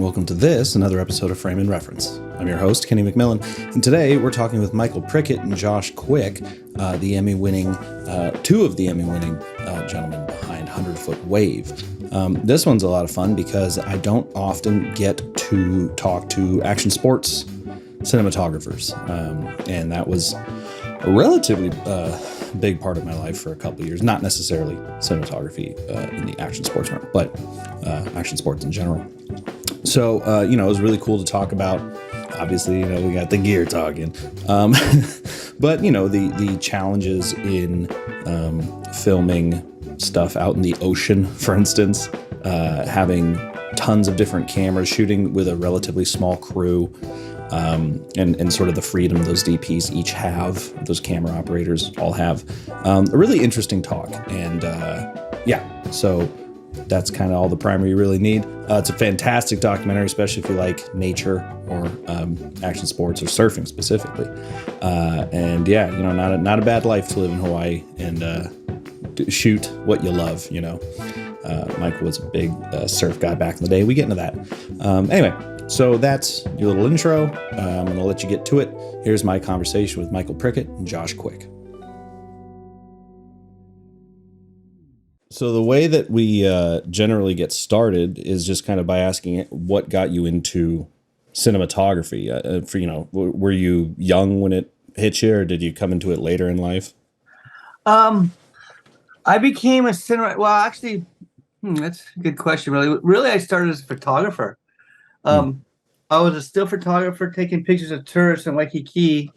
welcome to another episode of Frame and Reference. I'm your host, Kenny McMillan, and today we're talking with Michael Prickett and Josh Quick, the Emmy-winning, two of the Emmy-winning gentlemen behind 100-Foot Wave. This one's a lot of fun because I don't often get to talk to action sports cinematographers, and that was a relatively big part of my life for a couple of years. Not necessarily cinematography in the action sports realm, but action sports in general. So, it was really cool to talk about. Obviously, we got the gear talking. But, the challenges in filming stuff out in the ocean, for instance, having tons of different cameras, shooting with a relatively small crew, and sort of the freedom those DPs each have, those camera operators all have. A really interesting talk. And so that's kind of all the primer you really need. It's a fantastic documentary, especially if you like nature or action sports or surfing specifically. Not a bad life to live in Hawaii and shoot what you love, Michael was a big surf guy back in the day. We get into that. Anyway, so that's your little intro. I'm going to let you get to it. Here's my conversation with Michael Prickett and Josh Quick. So the way that we generally get started is just kind of by asking what got you into cinematography. Were you young when it hit you, or did you come into it later in life? I became a cinema. Well, actually, that's a good question. Really, I started as a photographer. I was a still photographer, taking pictures of tourists in Waikiki,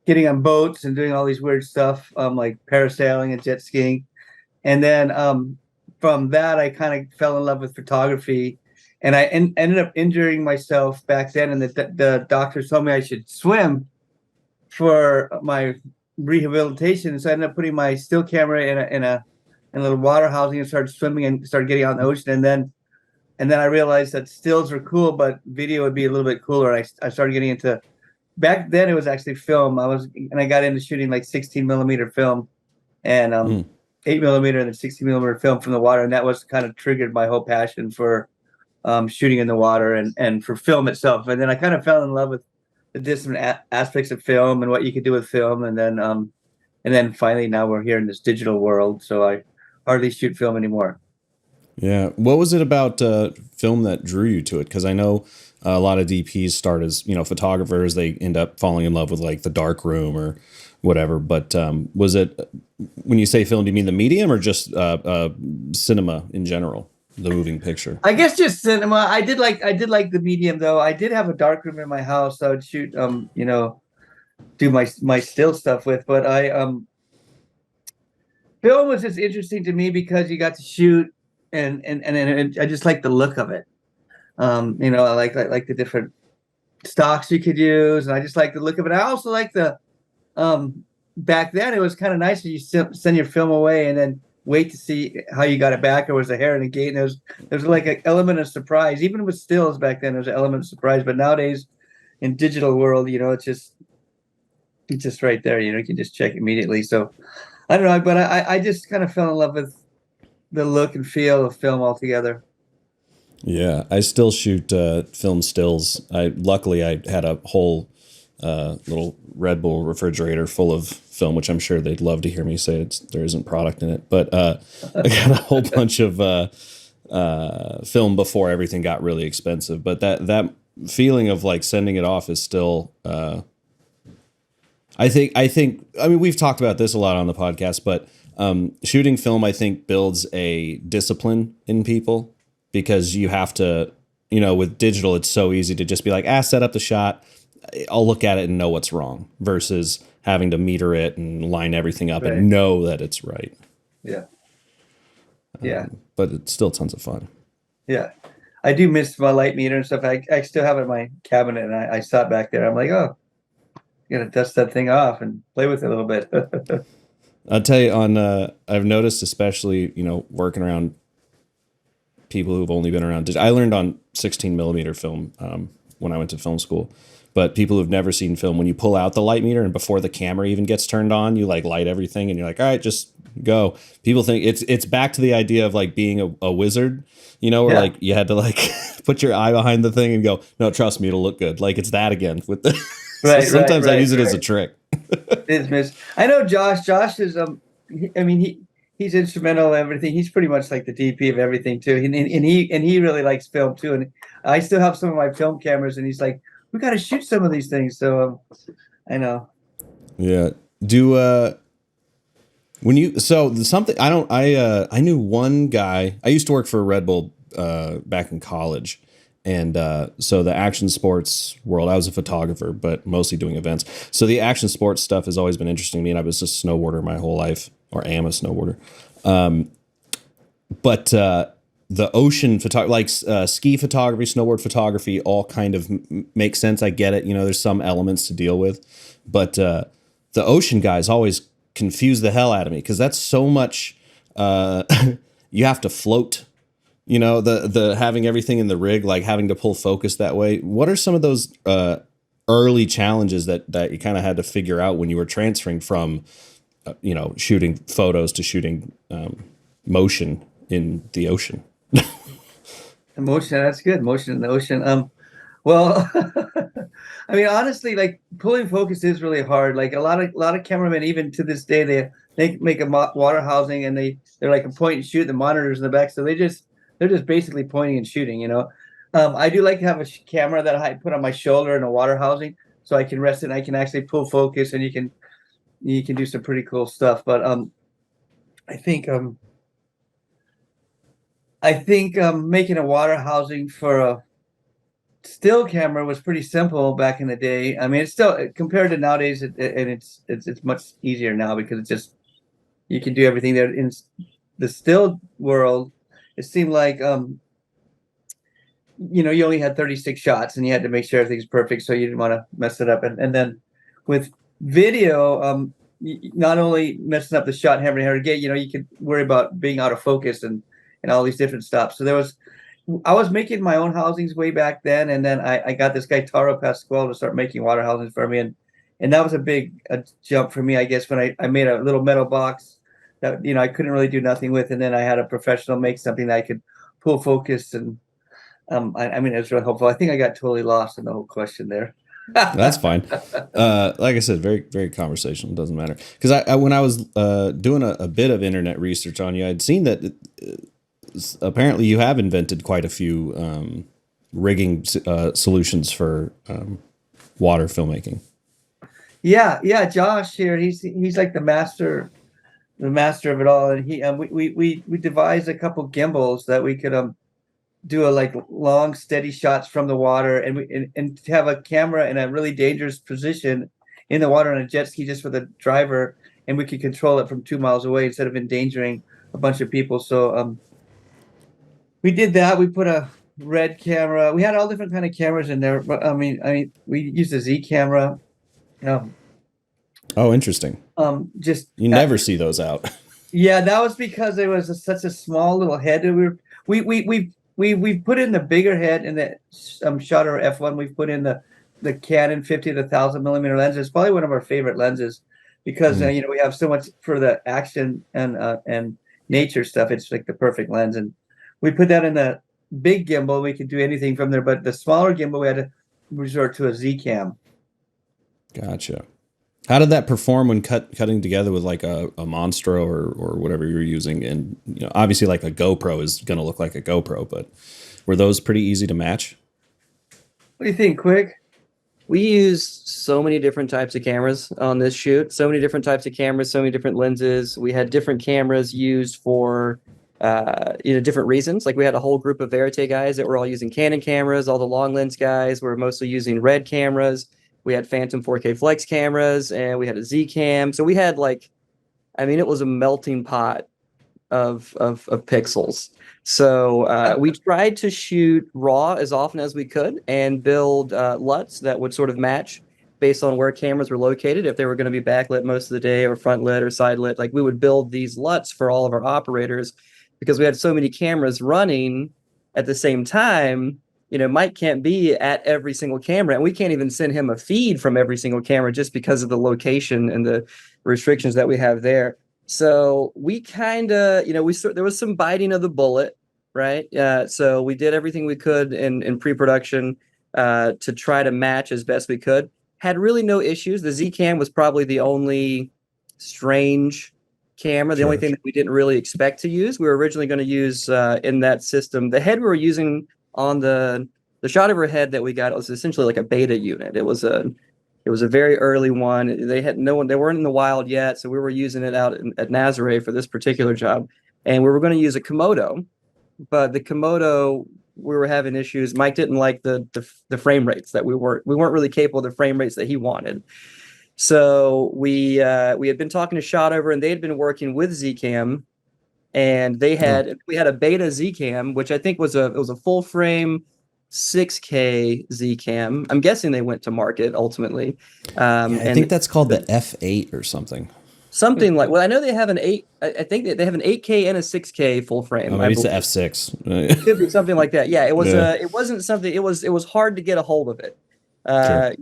getting on boats and doing all these weird stuff, like parasailing and jet skiing. And then from that, I kind of fell in love with photography, and I ended up injuring myself back then. And the doctors told me I should swim for my rehabilitation. So I ended up putting my still camera in a little water housing and started swimming and started getting out in the ocean. And then I realized that stills were cool, but video would be a little bit cooler. And I started getting into, back then it was actually film. I got into shooting like 16 millimeter film and 8 millimeter and then 16 millimeter film from the water. And that was kind of triggered my whole passion for shooting in the water and for film itself. And then I kind of fell in love with the different aspects of film and what you could do with film. And then finally now we're here in this digital world. So I hardly shoot film anymore. Yeah. What was it about film that drew you to it? Because I know a lot of DPs start as, photographers. They end up falling in love with like the dark room or whatever. But was it, when you say film, do you mean the medium or just cinema in general, the moving picture? I guess just cinema. I did like the medium though. I did have a dark room in my house. I would shoot, do my still stuff with. But film was just interesting to me because you got to shoot. And I just like the look of it. I like the different stocks you could use, and I just like the look of it. I also like the back then it was kind of nice that you send your film away and then wait to see how you got it back, or was a hair in the gate. And there's like an element of surprise, even with stills back then. There's an element of surprise, but nowadays in digital world, it's just right there. You can just check immediately. So I don't know, but I just kind of fell in love with the look and feel of film altogether. Yeah, I still shoot film stills. Luckily I had a whole little Red Bull refrigerator full of film, which I'm sure they'd love to hear me say there isn't product in it. But I got a whole bunch of film before everything got really expensive. But that feeling of like sending it off is still. I mean, we've talked about this a lot on the podcast, but. Shooting film, I think, builds a discipline in people because you have to, with digital, it's so easy to just be like, set up the shot. I'll look at it and know what's wrong versus having to meter it and line everything up and know that it's right. Yeah. Yeah. But it's still tons of fun. Yeah. I do miss my light meter and stuff. I still have it in my cabinet and I sat back there. I'm like, oh, you got to dust that thing off and play with it a little bit. I'll tell you I've noticed, especially, working around people who've only been around. I learned on 16 millimeter film when I went to film school. But people who've never seen film, when you pull out the light meter and before the camera even gets turned on, you like light everything and you're like, all right, just go. People think it's back to the idea of like being a wizard, you know, where Yeah. like you had to like put your eye behind the thing and go, no, trust me, it'll look good. Like it's that again with the. So Right, right, sometimes I use it as a right. trick. Is miss. I know Josh. Josh is I mean he's instrumental in everything. He's pretty much like the DP of everything too. And he really likes film too. And I still have some of my film cameras, and he's like, we got to shoot some of these things. So I know. Yeah. Do when you so something I knew one guy. I used to work for Red Bull back in college. And so the action sports world, I was a photographer, but mostly doing events. So the action sports stuff has always been interesting to me, and I was a snowboarder my whole life, or am a snowboarder. But the ocean photography, like ski photography, snowboard photography, all kind of make sense. I get it. You know, there's some elements to deal with, but the ocean guys always confuse the hell out of me because that's so much. You have to float. You know, the having everything in the rig, like having to pull focus that way. What are some of those early challenges that you kind of had to figure out when you were transferring from, you know, shooting photos to shooting motion in the ocean? Motion, that's good. Motion in the ocean. Well, I mean, honestly, like pulling focus is really hard. Like a lot of cameramen, even to this day, they make a water housing, and they're like a point and shoot. The monitors in the back, so they're just basically pointing and shooting. You know, I do like to have a camera that I put on my shoulder in a water housing, so I can rest it. And I can actually pull focus, and you can do some pretty cool stuff. But I think making a water housing for a still camera was pretty simple back in the day. I mean, it's still compared to nowadays, and it's much easier now because it's just you can do everything there. In the still world, it seemed like you only had 36 shots, and you had to make sure everything's perfect, so you didn't want to mess it up. And then with video, not only messing up the shot and having to get, you could worry about being out of focus and all these different stuff. So I was making my own housings way back then, and then I got this guy Taro Pasquale to start making water housings for me, and that was a big jump for me, I guess, when I made a little metal box that I couldn't really do nothing with, and then I had a professional make something that I could pull focus, and I mean, it was really helpful. I think I got totally lost in the whole question there. That's fine. Like I said, very, very conversational. Doesn't matter. Because when I was doing a bit of internet research on you, I'd seen that apparently you have invented quite a few rigging solutions for water filmmaking. Yeah, Josh here. He's like the master of it all, and we devised a couple gimbals that we could do a like long steady shots from the water, and to have a camera in a really dangerous position in the water on a jet ski just for the driver, and we could control it from 2 miles away instead of endangering a bunch of people. So we did that. We put a red camera. We had all different kind of cameras in there, but I mean we used a Z camera. Um, Oh, interesting. just You never see those out. Yeah, that was because it was such a small little head. We put in the bigger head in the Shutter F1. We've put in the Canon 50 to 1000 mm lens. It's probably one of our favorite lenses because we have so much for the action and nature stuff. It's like the perfect lens, and we put that in the big gimbal. We could do anything from there, but the smaller gimbal we had to resort to a Z cam. Gotcha. How did that perform when cutting together with like a Monstro or whatever you're using? And obviously like a GoPro is going to look like a GoPro, but were those pretty easy to match? What do you think, Quick? We used so many different types of cameras on this shoot, so many different types of cameras, so many different lenses. We had different cameras used for different reasons. Like we had a whole group of Verite guys that were all using Canon cameras. All the long lens guys were mostly using Red cameras. We had Phantom 4K Flex cameras, and we had a Z cam. So we had it was a melting pot of pixels. So we tried to shoot raw as often as we could and build LUTs that would sort of match based on where cameras were located. If they were going to be backlit most of the day or front lit or side lit, like we would build these LUTs for all of our operators because we had so many cameras running at the same time. Mike can't be at every single camera, and we can't even send him a feed from every single camera just because of the location and the restrictions that we have there. So we kind of, there was some biting of the bullet, right? So we did everything we could in pre-production to try to match as best we could. Had really no issues. The Z-Cam was probably the only strange camera, the only thing that we didn't really expect to use. We were originally going to use in that system. The head we were using on the shot overhead that we got was essentially like a beta unit. It was a very early one. They weren't in the wild yet, so we were using it out at Nazare for this particular job. And we were going to use a Komodo, but the Komodo, we were having issues. Mike didn't like the frame rates that we weren't really capable of the frame rates that he wanted. So we had been talking to Shotover, and they had been working with Zcam, and we had a beta Zcam, which I think was a full frame 6K Zcam. I'm guessing they went to market ultimately. I think that's called the F8 or something. Something like, well, I know they have an 8. I think they have an 8K and a 6K full frame. Maybe it's the F6. It could be something like that. Yeah, it was. It wasn't something. It was hard to get a hold of it.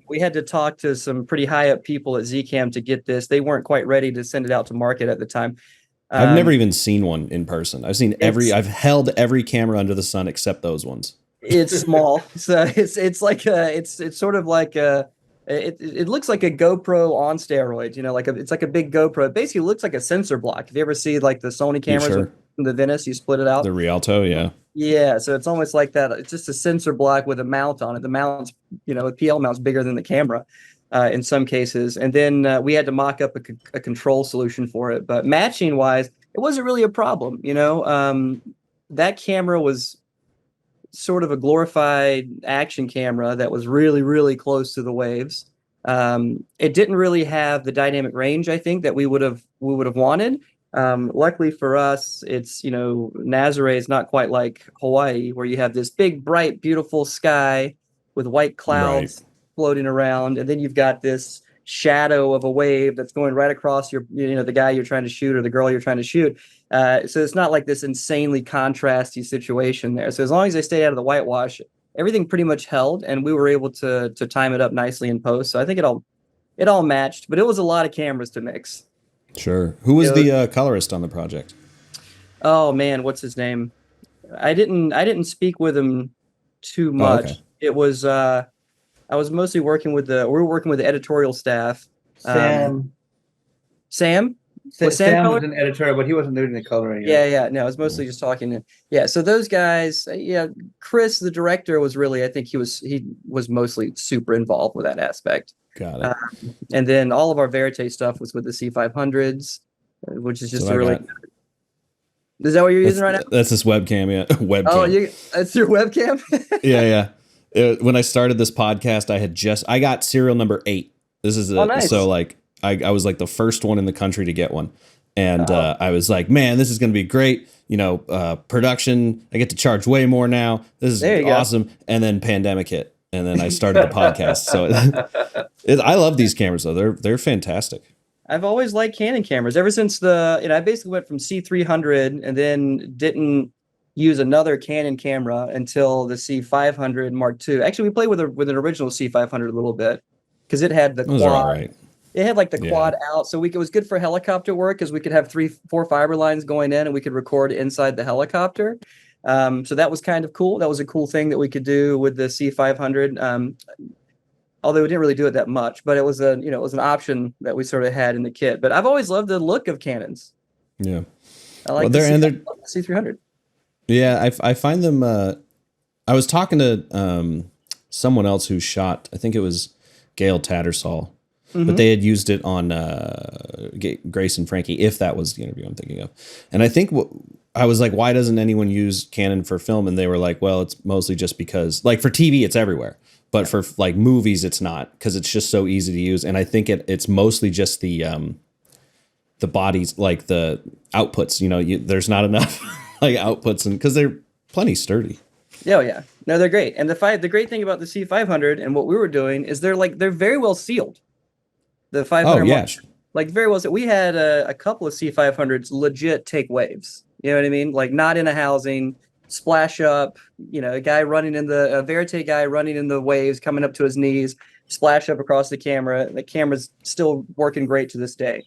We had to talk to some pretty high up people at Zcam to get this. They weren't quite ready to send it out to market at the time. I've never even seen one in person. I've held every camera under the sun except those ones. It's small, so it's sort of like it looks like a GoPro on steroids. It's like a big GoPro. It basically looks like a sensor block. If you ever see like the Sony cameras, the Venice, you split it out. The Rialto, yeah. Yeah, so it's almost like that. It's just a sensor block with a mount on it. The mount's, a PL mount's bigger than the camera in some cases. And then we had to mock up a control solution for it. But matching wise, it wasn't really a problem. That camera was sort of a glorified action camera that was really, really close to the waves. It didn't really have the dynamic range, I think, that we would have wanted. Luckily for us, it's, Nazare is not quite like Hawaii, where you have this big, bright, beautiful sky with white clouds floating around, and then you've got this shadow of a wave that's going right across the guy you're trying to shoot or the girl you're trying to shoot. So it's not like this insanely contrasty situation there. So as long as they stayed out of the whitewash, everything pretty much held, and we were able to time it up nicely in post. So I think it all matched, but it was a lot of cameras to mix. Sure. Who was the colorist on the project? Oh man, what's his name? I didn't speak with him too much. Oh, okay. It was I was mostly working with the editorial staff. Sam. Sam Was an editor, but he wasn't doing the coloring. Yeah. No, I was mostly just talking. So those guys. Chris, the director, was really. I think he was mostly super involved with that aspect. Got it. And then all of our Verite stuff was with the C500s, which is just really. Is that what you're using right now? That's this webcam, yeah. Webcam. Oh, that's your webcam? Yeah. When I started this podcast, I got serial number 8. This is nice. So like I was like the first one in the country to get one. And I was like, man, this is going to be great. Production, I get to charge way more now. This is awesome. Go. And then pandemic hit. And then I started the podcast. So I love these cameras, though. They're fantastic. I've always liked Canon cameras ever since I basically went from C300 and then didn't use another Canon camera until the C500 Mark II. Actually, we played with an original C500 a little bit because it had the quad. It had like the quad out, so it was good for helicopter work because we could have 3-4 fiber lines going in, and we could record inside the helicopter. So that was kind of cool. That was a cool thing that we could do with the C500. Although we didn't really do it that much, but it was an option that we sort of had in the kit. But I've always loved the look of Canons. Yeah, I like the C300. Yeah, I find them. I was talking to someone else who shot. I think it was Gail Tattersall, but they had used it on Grace and Frankie. If that was the interview I'm thinking of, and I think I was like, why doesn't anyone use Canon for film? And they were like, well, it's mostly just because, like, for TV it's everywhere, but for like movies it's not, because it's just so easy to use. And I think it's mostly just the bodies, like the outputs. There's not enough like outputs, and because they're plenty sturdy. Oh yeah, no, they're great. And the great thing about the C500 and what we were doing is they're very well sealed. The 500, like very well sealed. We had a couple of C500s legit take waves. You know what I mean? Like not in a housing, splash up, a guy running a verite guy running in the waves, coming up to his knees, splash up across the camera. The camera's still working great to this day.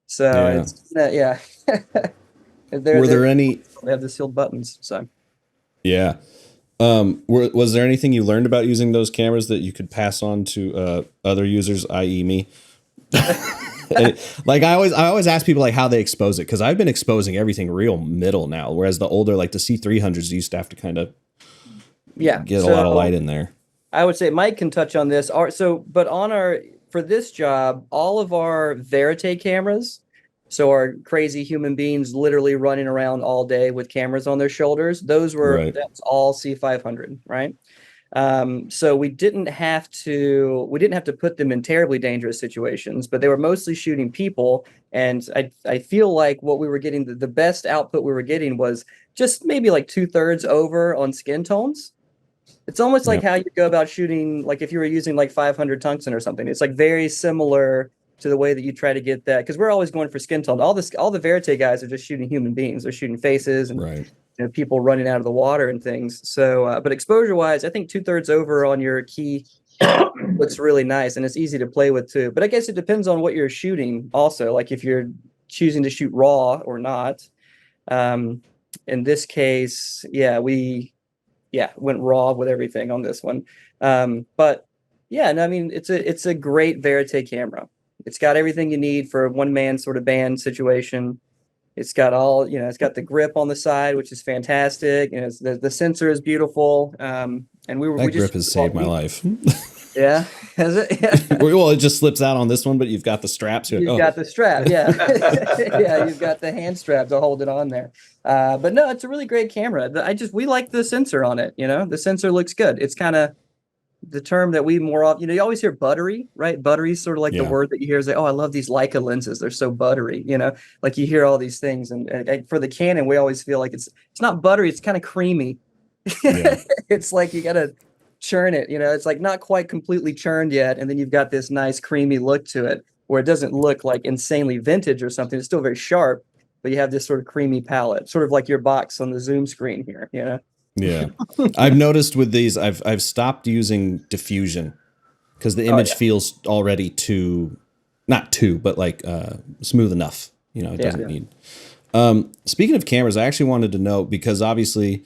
So Yeah. it's yeah. Were there any? They have the sealed buttons. So Yeah. Was there anything you learned about using those cameras that you could pass on to other users, i.e., me? Like I always ask people like how they expose it, because I've been exposing everything real middle now, whereas the older like the C300s used to have to kind of get a lot of light in there. I would say Mike can touch on this. But for this job, all of our verite cameras, so our crazy human beings literally running around all day with cameras on their shoulders, that's all C500, right? So we didn't have to put them in terribly dangerous situations, but they were mostly shooting people. And I feel like what we were getting, the best output we were getting was just maybe like 2/3 over on skin tones. It's almost like how you go about shooting, like if you were using like 500 tungsten or something. It's like very similar to the way that you try to get that, because we're always going for skin tone. All the verite guys are just shooting human beings. They're shooting faces and people running out of the water and things. So, but exposure wise, I think 2/3 over on your key looks really nice, and it's easy to play with too. But I guess it depends on what you're shooting also, like if you're choosing to shoot raw or not. In this case, we went raw with everything on this one. But yeah, no, I mean, it's a great verite camera. It's got everything you need for a one-man sort of band situation. It's got it's got the grip on the side, which is fantastic. The sensor is beautiful. And that grip has saved my life. Yeah, has it? Yeah. Well, it just slips out on this one, but you've got the straps. You've got the strap, yeah. Yeah, you've got the hand strap to hold it on there. But no, it's a really great camera. We like the sensor on it. The sensor looks good. It's kind of the term that we more often, you always hear buttery, right? Buttery is sort of like the word that you hear is like, oh, I love these Leica lenses. They're so buttery, like you hear all these things. And for the Canon, we always feel like it's not buttery. It's kind of creamy. Yeah. It's like you got to churn it, it's like not quite completely churned yet. And then you've got this nice creamy look to it where it doesn't look like insanely vintage or something. It's still very sharp, but you have this sort of creamy palette, sort of like your box on the Zoom screen here, Yeah. I've noticed with these, I've stopped using diffusion because the image feels already but like smooth enough. It doesn't need. Speaking of cameras, I actually wanted to know, because obviously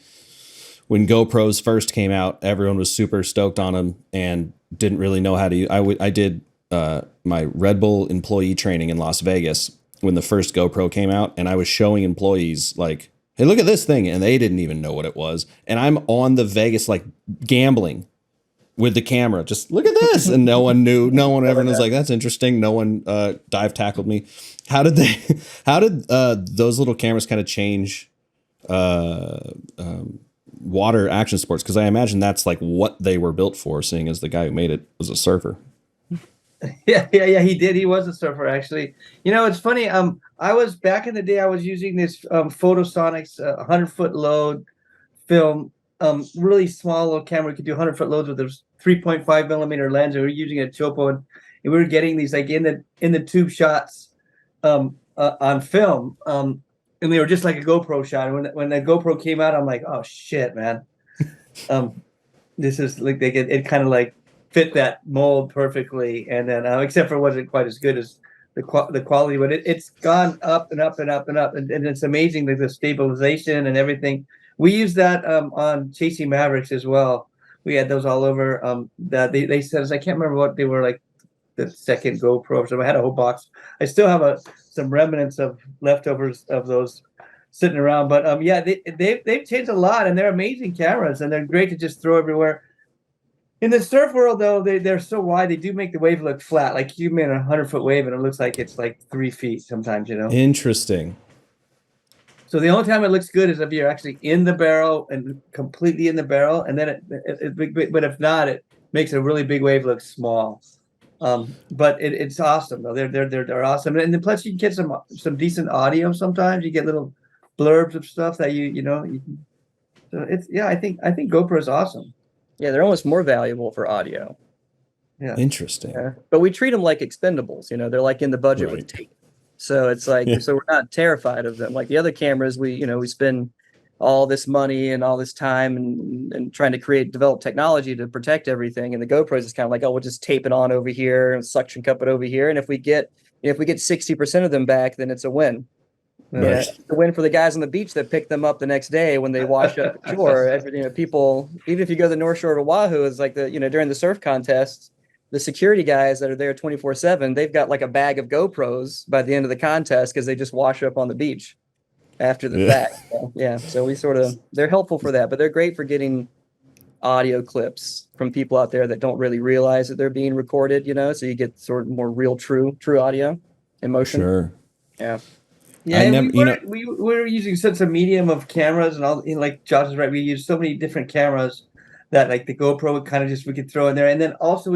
when GoPros first came out, everyone was super stoked on them and didn't really know how to use. I did my Red Bull employee training in Las Vegas when the first GoPro came out, and I was showing employees like, hey, look at this thing. And they didn't even know what it was. And I'm on the Vegas, like gambling with the camera. Just look at this. And no one knew. Everyone was like, that's interesting. No one dive tackled me. How did those little cameras kind of change water action sports? Because I imagine that's like what they were built for, seeing as the guy who made it was a surfer. Yeah, he did. He was a surfer, actually. It's funny. I was back in the day, I was using this Photosonics 100-foot load film, really small little camera. We could do 100-foot loads with this 3.5 millimeter lens. And we were using a Chopo, and we were getting these like in the tube shots on film. And they were just like a GoPro shot. And when the GoPro came out, I'm like, oh shit, man. This is like it kind of like fit that mold perfectly. And then except for it wasn't quite as good as the quality, but it's gone up and up and up and up, and it's amazing, like the stabilization and everything. We use that on Chasing Mavericks as well. We had those all over. That they said, I can't remember what they were, like the second GoPro. So I had a whole box. I still have some remnants of leftovers of those sitting around. But they've changed a lot, and they're amazing cameras, and they're great to just throw everywhere. In the surf world, though, they're so wide, they do make the wave look flat. Like you made a 100-foot wave, and it looks like it's like 3 feet sometimes. Interesting. So the only time it looks good is if you're actually in the barrel and completely in the barrel, and then but if not, it makes a really big wave look small. But it's awesome though. They're awesome, and then plus you can get some decent audio. Sometimes you get little blurbs of stuff that so it's I think GoPro is awesome. Yeah, they're almost more valuable for audio. Yeah, interesting. Yeah. But we treat them like expendables. They're like in the budget with tape. So it's like so we're not terrified of them. Like the other cameras, we spend all this money and all this time and trying to develop technology to protect everything. And the GoPros is kind of like, oh, we'll just tape it on over here and suction cup it over here. And if we get 60% of them back, then it's a win. Right. It's a win for the guys on the beach that pick them up the next day when they wash up the shore. People, even if you go to the North Shore of Oahu, it's like during the surf contests, the security guys that are there 24/7, they've got like a bag of GoPros by the end of the contest because they just wash up on the beach after the fact. So they're helpful for that, but they're great for getting audio clips from people out there that don't really realize that they're being recorded, so you get sort of more real, true audio emotion. Sure. Yeah. Yeah, and we were using such a medium of cameras and all. Like Josh is right, we used so many different cameras that like the GoPro would kind of we could throw in there, and then also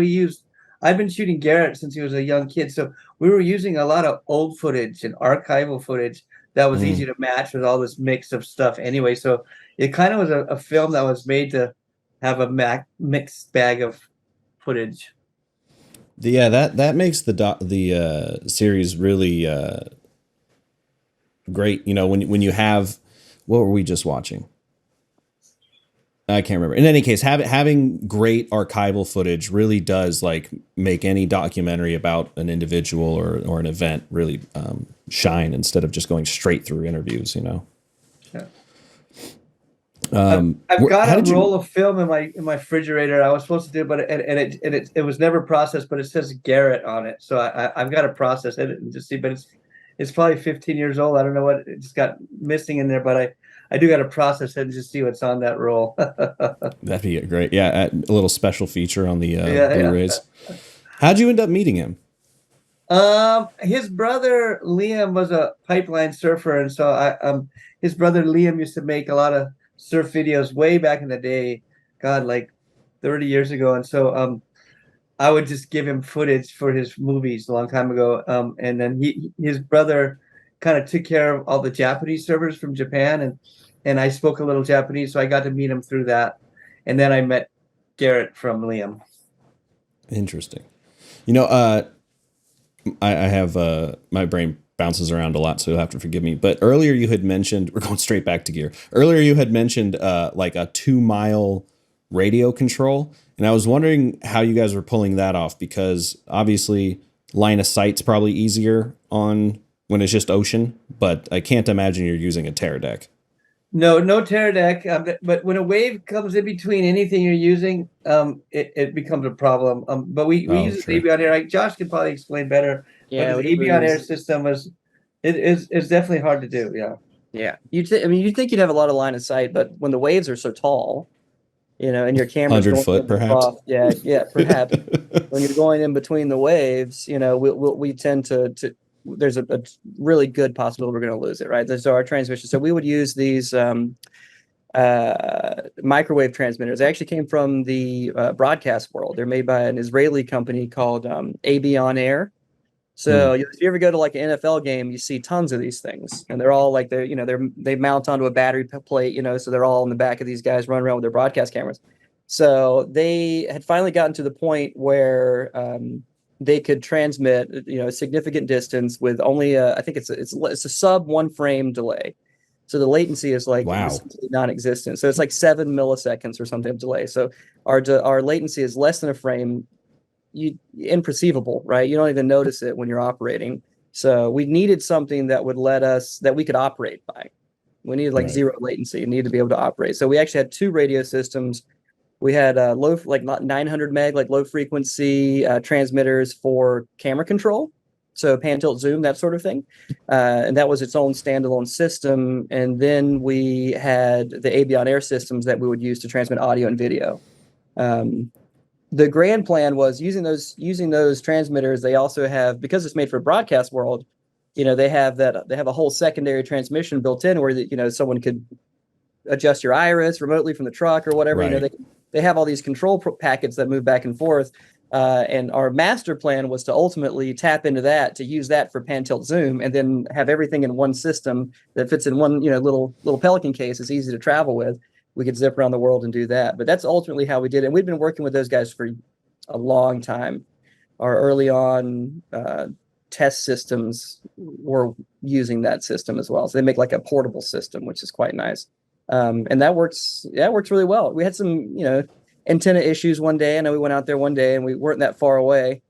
I've been shooting Garrett since he was a young kid, so we were using a lot of old footage and archival footage that was easy to match with all this mix of stuff anyway. So it kind of was a film that was made to have a mixed bag of footage. Yeah, that makes the series really great. When you have, what were we just watching? I can't remember. In any case, having great archival footage really does like make any documentary about an individual or an event really shine instead of just going straight through interviews. Yeah. I've got a roll of film in my refrigerator. I was supposed to do, but it was never processed. But it says Garrett on it, so I've got to process it and just see. But it's probably 15 years old. I don't know what it just got missing in there, but I do got to process it and just see what's on that roll. That'd be great. Yeah, a little special feature on the Blu-rays. Yeah. How'd you end up meeting him? His brother Liam was a pipeline surfer, and so his brother Liam used to make a lot of surf videos way back in the day. God, like 30 years ago, and so I would just give him footage for his movies a long time ago. And then his brother kind of took care of all the Japanese servers from Japan, and I spoke a little Japanese, so I got to meet him through that. And then I met Garrett from Liam. Interesting. I have my brain bounces around a lot, so you'll have to forgive me. But earlier you had mentioned, we're going straight back to gear. Earlier you had mentioned like a 2-mile radio control. And I was wondering how you guys were pulling that off, because obviously line of sight's probably easier on when it's just ocean, but I can't imagine you're using a tear deck. No tear deck. But when a wave comes in between anything you're using, it becomes a problem. But we use the Avion Air. Josh can probably explain better. Yeah, but the Avion Air system is definitely hard to do. Yeah. Yeah. You'd think you'd have a lot of line of sight, but when the waves are so tall, and your camera's 100 foot, perhaps. Perhaps when you're going in between the waves, we tend to there's a really good possibility we're going to lose it, right? There's our transmission. So we would use these microwave transmitters. They actually came from the broadcast world. They're made by an Israeli company called Avion Air. So if you ever go to like an NFL game, you see tons of these things, and they're all like they mount onto a battery plate, so they're all in the back of these guys running around with their broadcast cameras. So they had finally gotten to the point where they could transmit, a significant distance with only I think it's a sub 1 frame delay. So the latency is like non-existent. So it's like 7 milliseconds or something of delay. So our latency is less than a frame. Imperceivable, right? You don't even notice it when you're operating. So we needed something that would that we could operate by. We needed like zero latency. You need to be able to operate. So we actually had 2 radio systems. We had like 900 meg, like low frequency transmitters for camera control. So pan, tilt, zoom, that sort of thing. And that was its own standalone system. And then we had the Avion Air systems that we would use to transmit audio and video. The grand plan was using those transmitters. They also have, because it's made for broadcast world, they have a whole secondary transmission built in where someone could adjust your iris remotely from the truck or whatever. Right. They have all these control packets that move back and forth. And our master plan was to ultimately tap into that, to use that for pan, tilt, zoom, and then have everything in one system that fits in one little Pelican case. It's easy to travel with. We could zip around the world and do that. But that's ultimately how we did it. And we've been working with those guys for a long time. Our early on test systems were using that system as well. So they make like a portable system, which is quite nice. And that works. Yeah, it works really well. We had some, antenna issues one day. I know we went out there one day and we weren't that far away,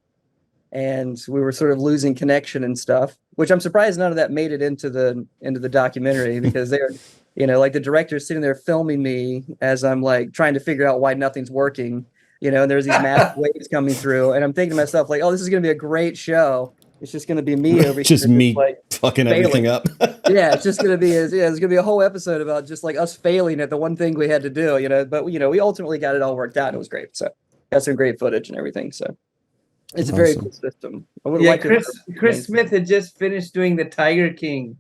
and we were sort of losing connection and stuff, which I'm surprised none of that made it into the documentary, because they're, like the director's sitting there filming me as I'm like trying to figure out why nothing's working, and there's these massive waves coming through, and I'm thinking to myself like, oh, this is going to be a great show. It's just going to be me over just here, me like fucking failing. everything up. Yeah, it's just going to be, it's going to be a whole episode about just like us failing at the one thing we had to do, but we ultimately got it all worked out. And it was great. So got some great footage and everything. So it's a very Awesome. cool system. I would Yeah, like to Chris Smith had just finished doing the Tiger King,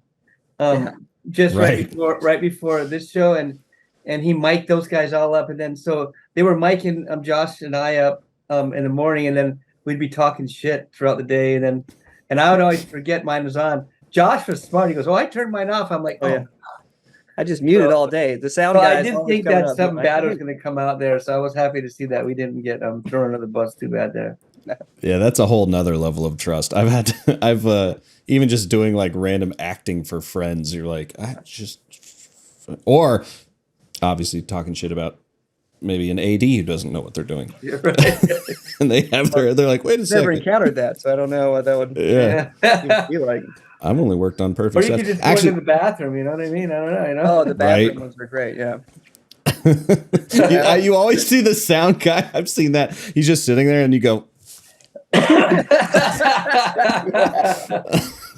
just Right. right before this show, and he mic'd those guys all up, and then so they were micing Josh and I up in the morning, and then we'd be talking shit throughout the day, and I would always forget mine was on. Josh was smart. He goes, "Oh, I turned mine off." I'm like, "Oh." Yeah. I just muted all day. The sound Well, guys. I didn't think that something bad was going to come out there, so I was happy to see that we didn't get thrown under the bus too bad there. Yeah, that's a whole nother level of trust. I've even just doing like random acting for friends. You're like, or obviously talking shit about maybe an AD who doesn't know what they're doing. You're right. And they're like, wait a second. Never encountered that, so I don't know what that would be like. I've only worked on perfect Or you sets. could just go into the bathroom, you know what I mean? I don't know, Oh, the bathroom ones are great, yeah. You always see the sound guy. I've seen that. He's just sitting there and you go.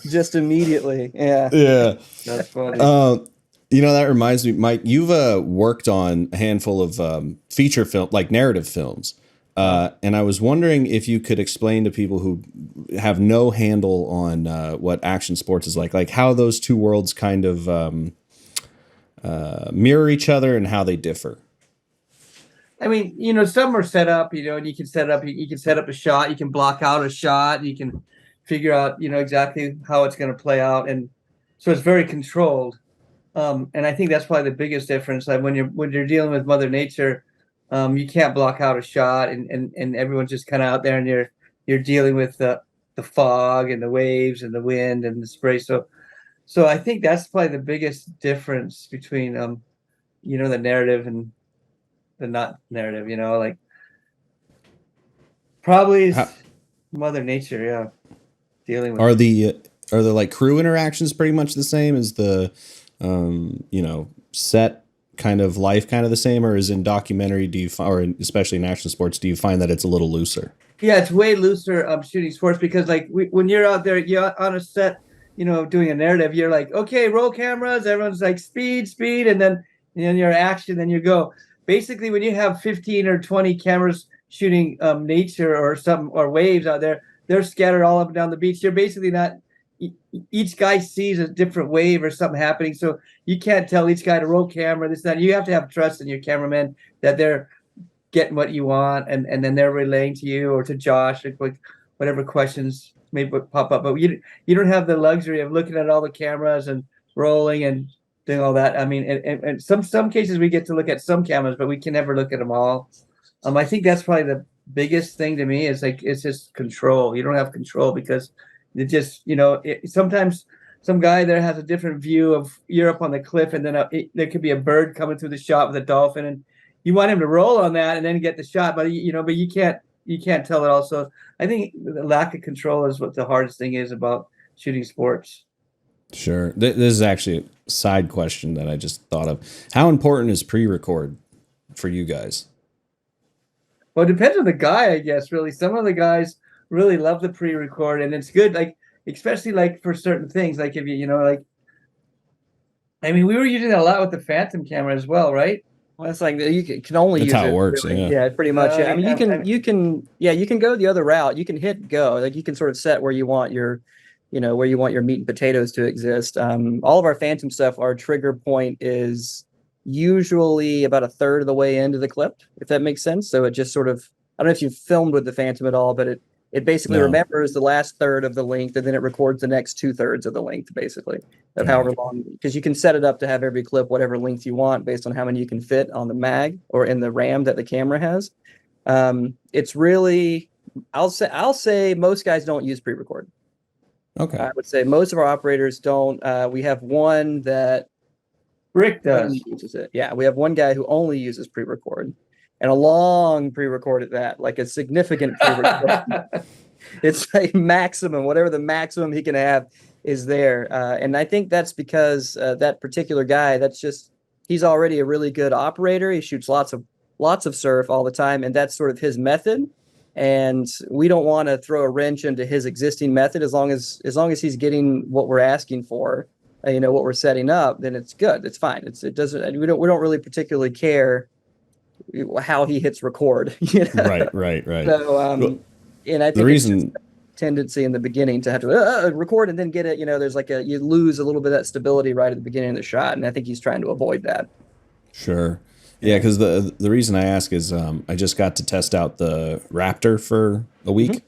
Just immediately, yeah. Yeah. That's funny. That reminds me, Mike, you've worked on a handful of feature film, like narrative films. And I was wondering if you could explain to people who have no handle on what action sports is like how those two worlds kind of mirror each other and how they differ. I mean, some are set up, and you can set up a shot, you can block out a shot, you can figure out, exactly how it's going to play out. And so it's very controlled. And I think that's probably the biggest difference. Like when you're dealing with Mother Nature, you can't block out a shot, and everyone's just kind of out there, and you're dealing with the fog and the waves and the wind and the spray. So I think that's probably the biggest difference between the narrative and the not narrative. Like probably Mother Nature. Yeah, dealing with. Are the like crew interactions pretty much the same? Is the set kind of life kind of the same, or is in documentary especially in action sports, do you find that it's a little looser? Yeah, it's way looser shooting sports, because like when you're out there, you're on a set, doing a narrative, you're like, okay, roll cameras, everyone's like speed, and then your action, then you go. Basically, when you have 15 or 20 cameras shooting nature or something, or waves out there, they're scattered all up and down the beach. You're basically not. Each guy sees a different wave or something happening, so you can't tell each guy to roll camera, this, that. You have to have trust in your cameraman that they're getting what you want, and then they're relaying to you or to Josh, like whatever questions may pop up. But you don't have the luxury of looking at all the cameras and rolling and doing all that. I mean, and some cases we get to look at some cameras, but we can never look at them all. I think that's probably the biggest thing to me, is like it's just control. You don't have control, because it just, sometimes some guy there has a different view of you're up on the cliff, and then there could be a bird coming through the shot with a dolphin, and you want him to roll on that and then get the shot, but you can't tell it all. So I think the lack of control is what the hardest thing is about shooting sports. Sure. This is actually a side question that I just thought of. How important is pre-record for you guys? Well, it depends on the guy, I guess, really. Some of the guys really love the pre-record, and it's good, like especially like for certain things, like if we were using it a lot with the Phantom camera as well, right? Well, it's like you can only That's use how it works. really. Yeah, pretty much. Yeah. I mean, you can go the other route. You can hit go. Like you can sort of set where you want your meat and potatoes to exist. All of our Phantom stuff, our trigger point is usually about a third of the way into the clip, if that makes sense. So it just sort of, I don't know if you've filmed with the Phantom at all, but it basically remembers the last third of the length, and then it records the next 2/3 of the length, basically, of however long, because you can set it up to have every clip whatever length you want based on how many you can fit on the mag or in the RAM that the camera has. It's really, I'll say most guys don't use pre-record. Okay. I would say most of our operators don't. We have one that Rick does. Only uses it. Yeah, we have one guy who only uses pre-record, and a long pre-record at that, like a significant pre-record. It's like maximum, whatever the maximum he can have is there. And I think that's because that particular guy, he's already a really good operator. He shoots lots of surf all the time, and that's sort of his method. And we don't want to throw a wrench into his existing method as long as he's getting what we're asking for, what we're setting up, then it's good. It's fine. It doesn't, we don't really particularly care how he hits record. Right. So, Well, and I think the reason tendency in the beginning to have to record and then get it, there's you lose a little bit of that stability right at the beginning of the shot. And I think he's trying to avoid that. Sure. Yeah, because the reason I ask is I just got to test out the Raptor for a week,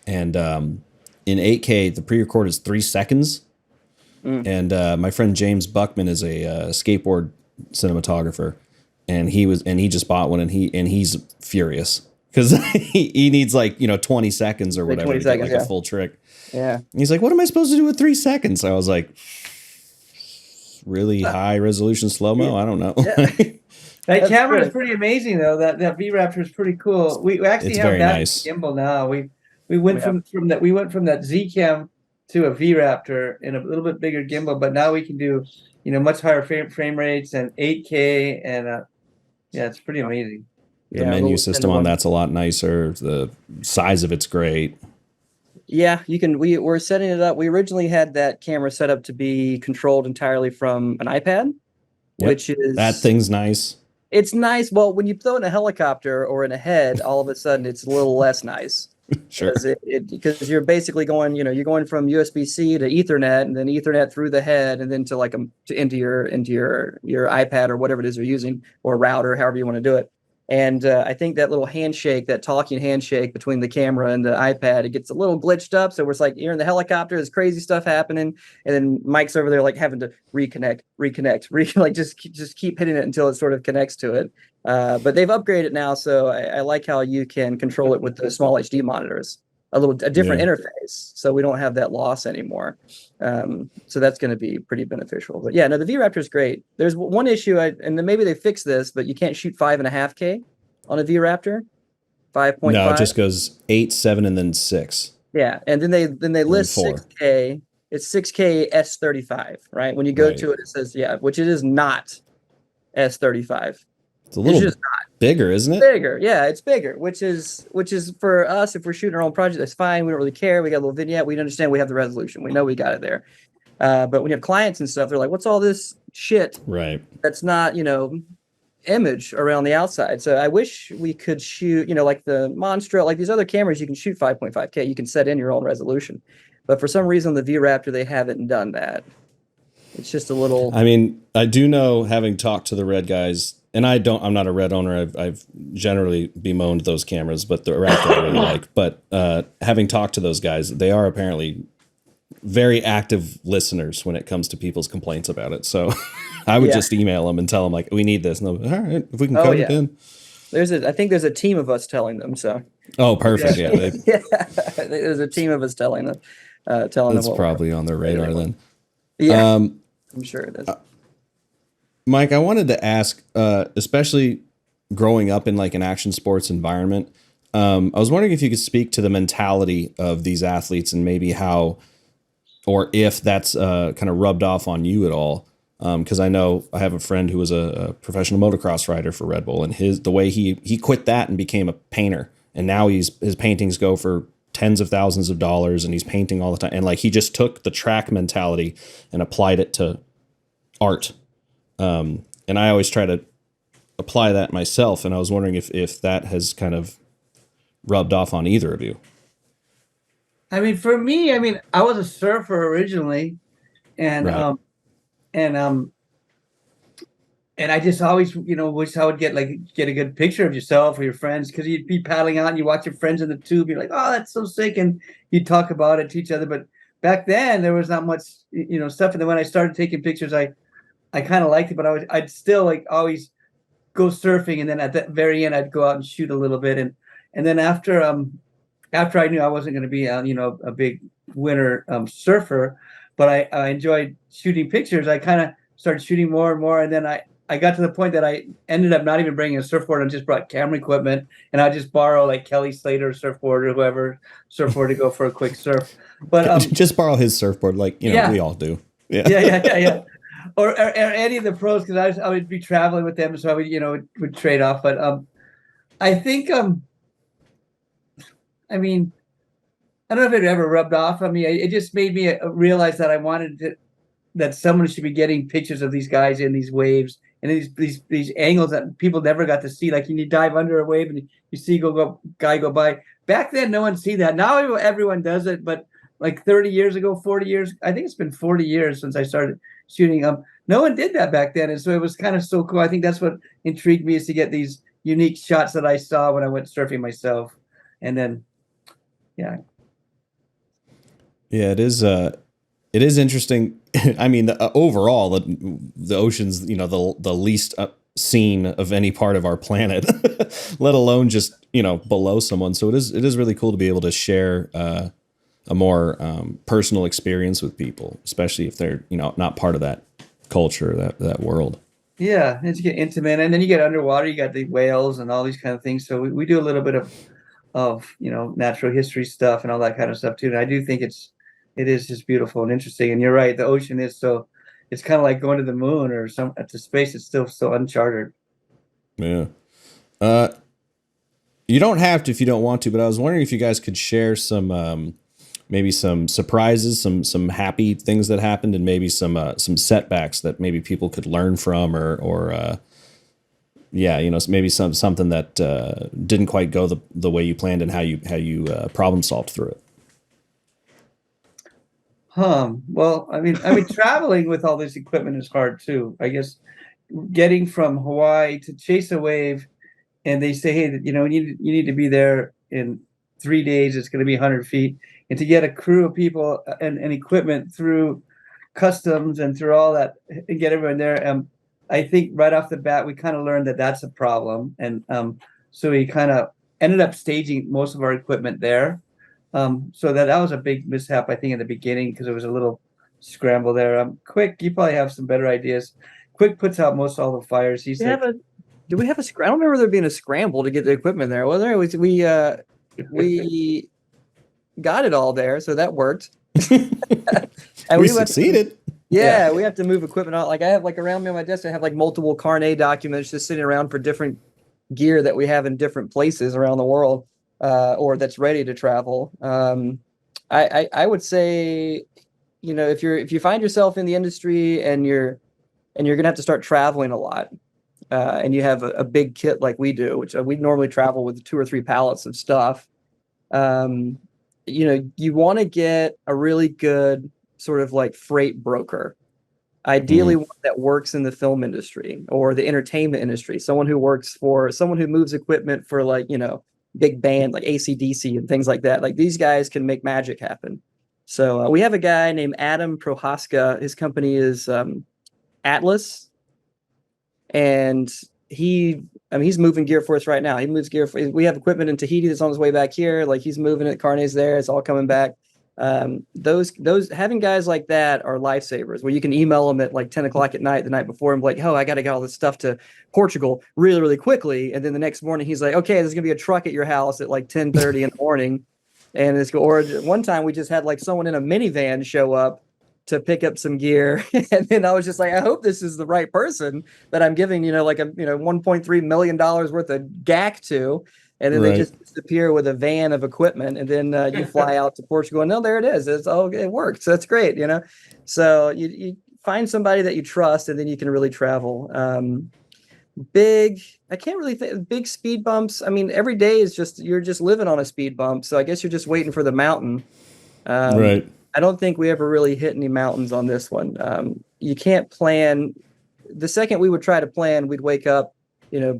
and in 8K the pre-record is 3 seconds, and my friend James Buckman is a skateboard cinematographer, and he just bought one, and he's furious because he needs 20 seconds or whatever to get a full trick. Yeah, and he's like, "What am I supposed to do with 3 seconds?" I was like, "Really high resolution slow mo? I don't know." Yeah. That camera is pretty amazing, though. That V-Raptor is pretty cool. We actually have that nice. gimbal now. We went from that Z-Cam to a V-Raptor in a little bit bigger gimbal, but now we can do much higher frame rates and 8K, and it's pretty amazing. The menu system on that's a lot nicer. The size of it's great. Yeah, you can. We're setting it up. We originally had that camera set up to be controlled entirely from an iPad, which is that thing's nice. It's nice. Well, when you throw it in a helicopter or in a head, all of a sudden it's a little less nice. Sure. Because you're basically going, you're going from USB-C to Ethernet, and then Ethernet through the head, and then to into your iPad or whatever it is you're using, or router, however you want to do it. And I think that little handshake, that talking handshake between the camera and the iPad, it gets a little glitched up. So it's like you're in the helicopter, there's crazy stuff happening, and then Mike's over there having to reconnect, just keep hitting it until it sort of connects to it. But they've upgraded now, so I like how you can control it with the small HD monitors, a different interface, so we don't have that loss anymore. So that's going to be pretty beneficial. But the V-Raptor is great. There's one issue, and then maybe they fix this, but you can't shoot 5.5K on a V-Raptor. 5.5. No, it just goes 8, 7, and then 6. Yeah, and then they list 6K. It's 6K S35, right? When you go to it, it says which it is not S35. It's a little bigger, isn't it? Bigger, yeah, it's bigger, which is for us, if we're shooting our own project, that's fine. We don't really care. We got a little vignette. We understand we have the resolution. We know we got it there. But when you have clients and stuff, they're like, what's all this shit? Right. That's not, image around the outside. So I wish we could shoot, like the Monstro, like these other cameras, you can shoot 5.5K. You can set in your own resolution. But for some reason, the V-Raptor, they haven't done that. It's just a little... I mean, I do know, having talked to the Red guys, and I'm not a Red owner. I've generally bemoaned those cameras, but the Raptor I really like. But having talked to those guys, they are apparently very active listeners when it comes to people's complaints about it. So I would just email them and tell them we need this. And they'll, all right, if we can code it in. I think there's a team of us telling them. So. Oh, perfect. Yeah. There's a team of us telling them. That's probably on their radar then. Yeah, I'm sure it is. Mike, I wanted to ask, especially growing up in an action sports environment, I was wondering if you could speak to the mentality of these athletes and maybe how, or if that's kind of rubbed off on you at all. Because I know I have a friend who was a professional motocross rider for Red Bull, and the way he quit that and became a painter, and now his paintings go for tens of thousands of dollars, and he's painting all the time, and he just took the track mentality and applied it to art. And I always try to apply that myself, and I was wondering if that has kind of rubbed off on either of you. I mean, for me, I was a surfer originally, and and I just always, wish I would get a good picture of yourself or your friends, because you'd be paddling out and you watch your friends in the tube. You're like, oh, that's so sick, and you talk about it to each other. But back then, there was not much, stuff. And then when I started taking pictures, I kind of liked it, but I'd still always go surfing, and then at the very end, I'd go out and shoot a little bit, and then after I knew I wasn't going to be a big winter surfer, but I enjoyed shooting pictures. I kind of started shooting more and more. And then I got to the point that I ended up not even bringing a surfboard. I just brought camera equipment, and I just borrow like Kelly Slater's surfboard or whoever surfboard to go for a quick surf. But just borrow his surfboard, like yeah. we all do. Yeah. Or any of the pros, because I would be traveling with them, so I would would trade off. But I think I mean, I don't know if it ever rubbed off on me. It just made me realize that I wanted that someone should be getting pictures of these guys in these waves and these angles that people never got to see. Like you dive under a wave and you see guy go by. Back then, no one see that. Now everyone does it, but like 30 years ago, 40 years, I think it's been 40 years since I started shooting. No one did that back then, and so it was kind of so cool. I think that's what intrigued me, is to get these unique shots that I saw when I went surfing myself, and then, yeah. Yeah, it is interesting. I mean, overall, the ocean's the least seen of any part of our planet, let alone just below someone. So it is really cool to be able to share a more personal experience with people, especially if they're not part of that culture, that world. Yeah, and you get intimate, and then you get underwater. You got the whales and all these kind of things. So we do a little bit of natural history stuff and all that kind of stuff too. And I do think it is just beautiful and interesting. And you're right, the ocean is it's kind of like going to the moon or to space. It's still so uncharted. Yeah. You don't have to if you don't want to, but I was wondering if you guys could share some maybe some surprises, some happy things that happened, and maybe some setbacks that maybe people could learn from, or maybe something that didn't quite go the way you planned, and how you problem solved through it. Well, I mean, traveling with all this equipment is hard too. I guess getting from Hawaii to chase a wave, and they say, hey, you need to be there in 3 days. It's going to be 100 feet, and to get a crew of people and equipment through customs and through all that and get everyone there. I think right off the bat we kind of learned that that's a problem, and so we kind of ended up staging most of our equipment there. So that was a big mishap, I think, in the beginning, because it was a little scramble there. Quick, you probably have some better ideas. Quick puts out most all the fires. He's like, do we have a? I don't remember there being a scramble to get the equipment there. Was there? We got it all there, so that worked. And we succeeded. Yeah, we have to move equipment out. Like I have around me on my desk, I have multiple carnet documents just sitting around for different gear that we have in different places around the world, or that's ready to travel. I would say, if you find yourself in the industry and you're gonna have to start traveling a lot, and you have a big kit like we do, which we normally travel with 2 or 3 pallets of stuff. You want to get a really good sort of freight broker, ideally one that works in the film industry or the entertainment industry, someone who moves equipment for big band like AC/DC and things like that. Like these guys can make magic happen. So we have a guy named Adam Prohaska. His company is Atlas, and he's moving gear for us right now. He moves gear we have equipment in Tahiti that's on his way back here. He's moving it. Carnet's there. It's all coming back. Those having guys like that are lifesavers, where you can email them at 10 o'clock at night the night before and be like, oh, I got to get all this stuff to Portugal really, really quickly. And then the next morning he's like, okay, there's going to be a truck at your house at 10:30 in the morning. And or one time we just had someone in a minivan show up to pick up some gear. And then I was just like, I hope this is the right person that I'm giving, $1.3 million worth of gack to. And then they just disappear with a van of equipment. And then you fly out to Portugal and there it is. It worked. So that's great. So you find somebody that you trust, and then you can really travel. I can't really think big speed bumps. I mean, every day is you're just living on a speed bump. So I guess you're just waiting for the mountain. Right. I don't think we ever really hit any mountains on this one. You can't plan. The second we would try to plan, we'd wake up,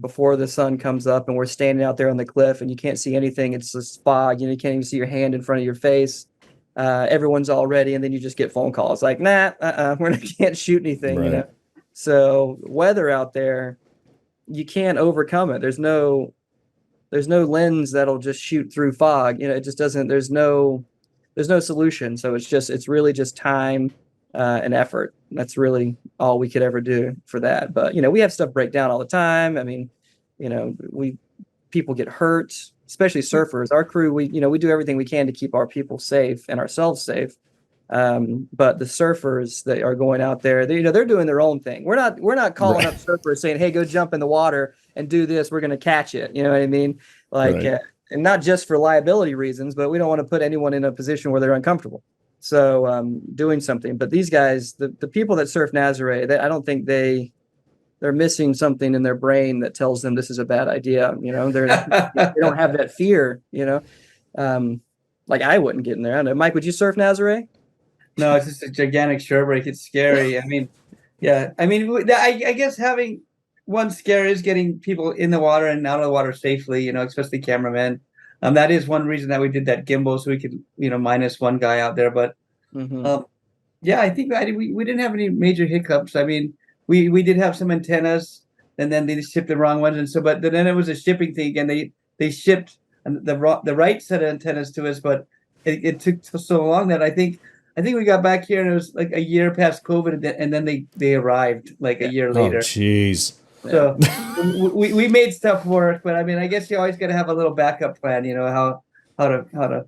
before the sun comes up, and we're standing out there on the cliff and you can't see anything. It's just fog. You can't even see your hand in front of your face. Everyone's all ready. And then you just get phone calls like, nah, can't shoot anything, Right. So weather out there, you can't overcome it. There's no lens that'll just shoot through fog. It just doesn't, there's no solution. So it's really just time. and effort. That's really all we could ever do for that. But we have stuff break down all the time. I mean, people get hurt, especially surfers. Our crew, we do everything we can to keep our people safe and ourselves safe. But the surfers that are going out there, they're doing their own thing. We're not calling up surfers saying, "Hey, go jump in the water and do this. We're going to catch it." You know what I mean? Like, and not just for liability reasons, but we don't want to put anyone in a position where they're uncomfortable. So, doing something. But these guys, the people that surf Nazare, I don't think they're missing something in their brain that tells them this is a bad idea. They don't have that fear. Like I wouldn't get in there. I don't know. Mike, would you surf Nazare? No, it's just a gigantic shore break. It's scary. I mean, yeah. I mean, I guess having one scare is getting people in the water and out of the water safely, especially cameramen. That is one reason that we did that gimbal, so we could, minus one guy out there. But yeah, I think we didn't have any major hiccups. I mean, we did have some antennas, and then they shipped the wrong ones, and so but then it was a shipping thing, and they shipped the right set of antennas to us, but it took so long that I think we got back here and it was like a year past COVID, and then they arrived like a year later. Oh, jeez. So we made stuff work, but I mean, I guess you always got to have a little backup plan, how to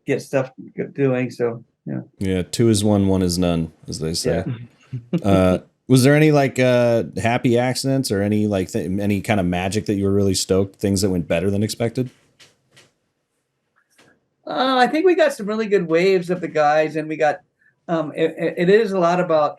get stuff doing. So yeah. Yeah, 2 is 1, 1 is none, as they say. Yeah. Was there any like happy accidents or any like any kind of magic that you were really stoked? Things that went better than expected? I think we got some really good waves of the guys, and we got it is a lot about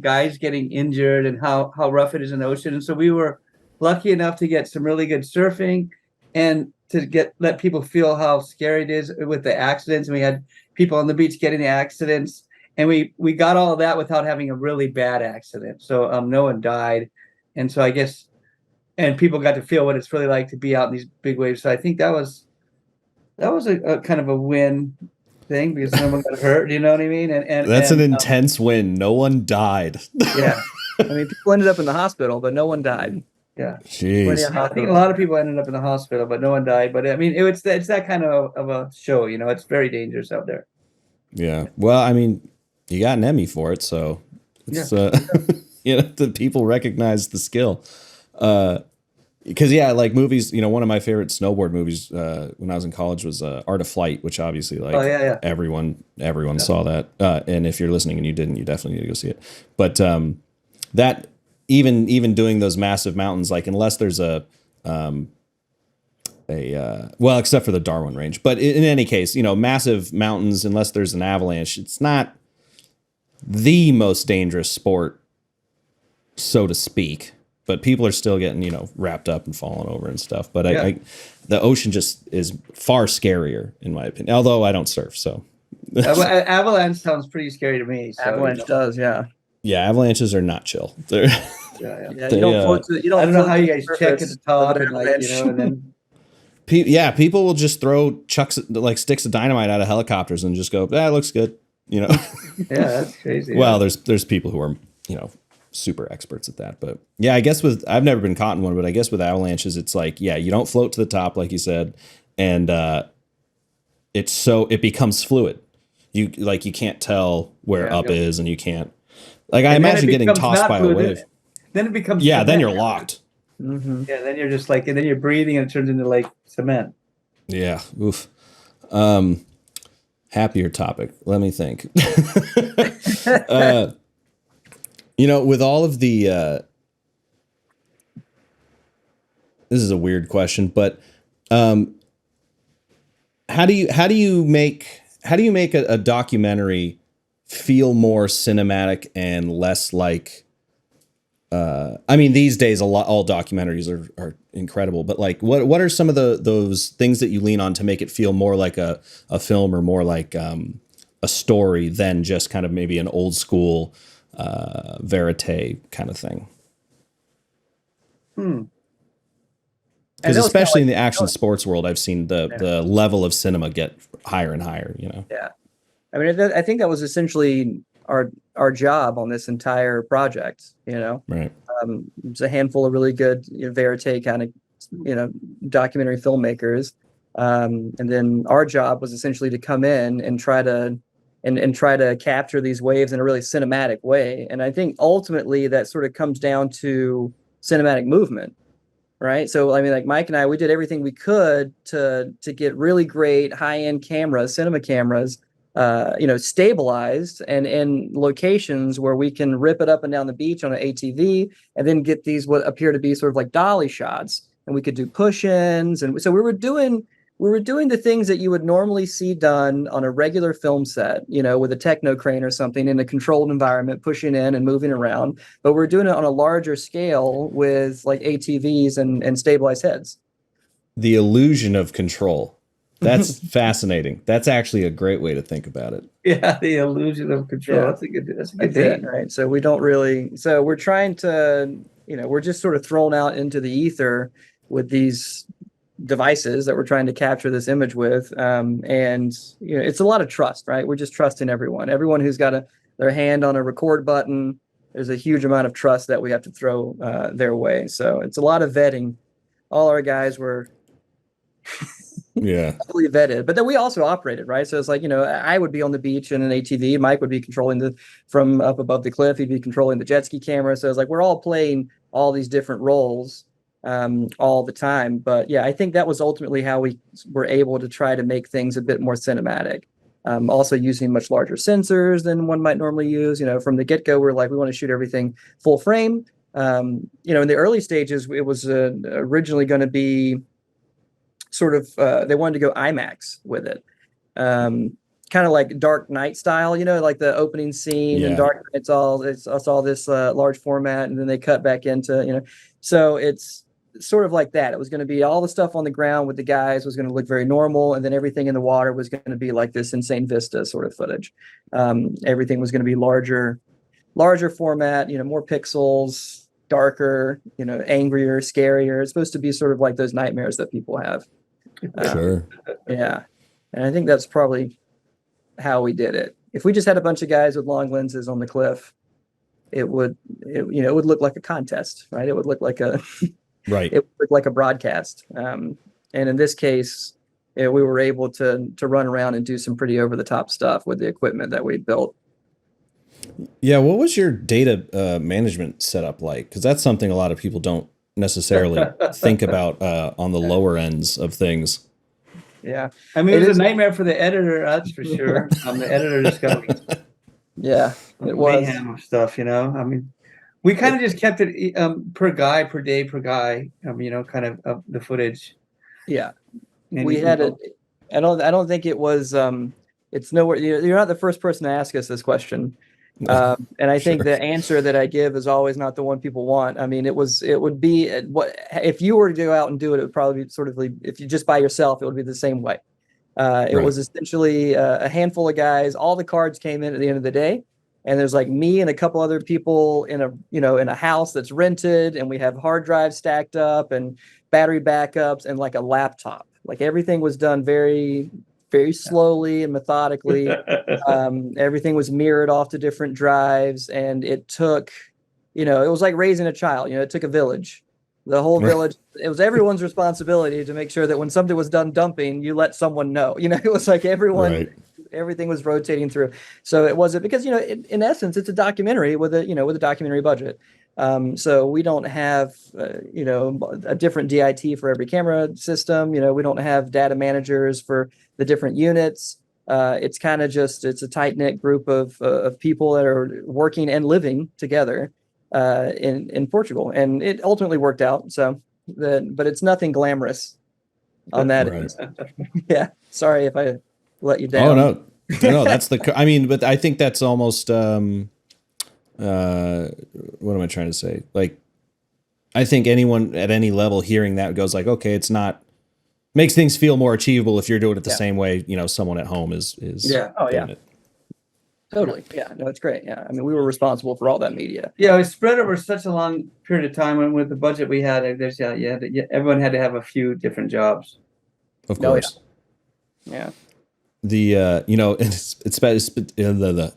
guys getting injured and how rough it is in the ocean. And so we were lucky enough to get some really good surfing and to let people feel how scary it is with the accidents. And we had people on the beach getting the accidents, and we got all of that without having a really bad accident. So no one died. And so I guess, and people got to feel what it's really like to be out in these big waves. So I think that was a kind of a win thing because no one got hurt. You know what I mean? And that's an intense win. No one died. Yeah. I mean, people ended up in the hospital, but no one died. Yeah. Jeez. I think a lot of people ended up in the hospital, but no one died. But I mean, it's that kind of a show. It's very dangerous out there. Yeah. Well, I mean, you got an Emmy for it, so it's the people recognize the skill. Because like movies, one of my favorite snowboard movies when I was in college was Art of Flight, which obviously everyone saw that. And if you're listening and you didn't, you definitely need to go see it. But that even doing those massive mountains, like unless there's well, except for the Darwin Range, but in any case, massive mountains, unless there's an avalanche, it's not the most dangerous sport, so to speak. But people are still getting, wrapped up and falling over and stuff. But the ocean just is far scarier, in my opinion. Although I don't surf, so. Avalanche sounds pretty scary to me. So, avalanche does, yeah. Yeah, avalanches are not chucks. You don't float to, I don't know how you guys check at the top and and then. People will just throw like sticks of dynamite out of helicopters and just go, it looks good, Yeah, that's crazy. Well, there's people who are, super experts at that. But yeah, I guess I've never been caught in one, but I guess with avalanches, it's like, you don't float to the top, like you said. And it becomes fluid. You can't tell where up is, and you can't, like, I imagine getting tossed by a wave. Then it becomes, then you're locked. Mm-hmm. Yeah. Then you're just like, and then you're breathing and it turns into like cement. Yeah. Oof. Happier topic. Let me think. With all of the, this is a weird question, but how do you make a documentary feel more cinematic and less like, I mean, these days all documentaries are incredible, but like, what are some of those things that you lean on to make it feel more like a film or more like a story than just kind of maybe an old school verite kind of thing? Because especially in the action sports world, I've seen the level of cinema get higher and higher. Yeah, I mean, I think that was essentially our job on this entire project. Right. It's a handful of really good verite kind of documentary filmmakers, and then our job was essentially to come in and try to and try to capture these waves in a really cinematic way. And I think ultimately that sort of comes down to cinematic movement, right? So I mean, like Mike and I, we did everything we could to get really great high-end cameras, cinema cameras, stabilized and in locations where we can rip it up and down the beach on an ATV, and then get these what appear to be sort of like dolly shots, and we could do push-ins, and so we were doing the things that you would normally see done on a regular film set, with a techno crane or something in a controlled environment, pushing in and moving around. But we're doing it on a larger scale with like ATVs and stabilized heads. The illusion of control. That's fascinating. That's actually a great way to think about it. Yeah, the illusion of control. Yeah. That's a good thing, right? So we don't really. So we're trying to, we're just sort of thrown out into the ether with these devices that we're trying to capture this image with, and it's a lot of trust, right? We're just trusting everyone who's got their hand on a record button. There's a huge amount of trust that we have to throw their way. So it's a lot of vetting. All our guys were heavily vetted, but then we also operated, right? So it's like, I would be on the beach in an ATV, Mike would be controlling from up above the cliff, he'd be controlling the jet ski camera. So it's like we're all playing all these different roles all the time. But yeah, I think that was ultimately how we were able to try to make things a bit more cinematic. Also using much larger sensors than one might normally use. From the get-go, we're like, we want to shoot everything full frame. In the early stages, it was originally going to be sort of, they wanted to go IMAX with it. Kind of like Dark Knight style, like the opening scene in Dark Knight, it's all this large format, and then they cut back into, so it's sort of like that. It was going to be all the stuff on the ground with the guys was going to look very normal, and then everything in the water was going to be like this insane vista sort of footage. Everything was going to be larger format, more pixels, darker, angrier, scarier. It's supposed to be sort of like those nightmares that people have. Sure. Yeah. And I think that's probably how we did it. If we just had a bunch of guys with long lenses on the cliff, it would look like a contest, right? It would look like a right. It would look like a broadcast. And in this case, we were able to run around and do some pretty over the top stuff with the equipment that we built. Yeah. What was your data management setup like? Because that's something a lot of people don't necessarily think about on the lower ends of things. Yeah. I mean, it was a nightmare for the editor, that's for sure. The editor just got it was mayhem of stuff, I mean, we kind of just kept it per guy, per day, per guy, kind of the footage. Yeah. And we had it. I don't think it was, it's nowhere, you're not the first person to ask us this question. And I think the answer that I give is always not the one people want. I mean, it would be what if you were to go out and do it, it would probably be sort of like, if you just by yourself, it would be the same way. It was essentially a handful of guys. All the cards came in at the end of the day, and there's like me and a couple other people in a house that's rented, and we have hard drives stacked up and battery backups and like a laptop. Like everything was done very, very slowly and methodically. Everything was mirrored off to different drives, and it took, it was like raising a child. It took a village. The whole village, it was everyone's responsibility to make sure that when something was done dumping, you let someone know. It was like everything was rotating through. So it wasn't because, in essence, it's a documentary with a documentary budget. So we don't have, a different DIT for every camera system. We don't have data managers for the different units. It's kind of just, it's a tight knit group of people that are working and living together in Portugal, and it ultimately worked out. So but it's nothing glamorous on that. Yeah. Sorry if I let you down. Oh no, that's but I think that's almost, what am I trying to say? Like, I think anyone at any level hearing that goes like, okay, it's not, makes things feel more achievable if you're doing it the same way, someone at home is doing it. Totally. Yeah. No, it's great. Yeah. I mean, we were responsible for all that media. Yeah, it was spread over such a long period of time, and with the budget we had, everyone had to have a few different jobs. Of course. Yeah. The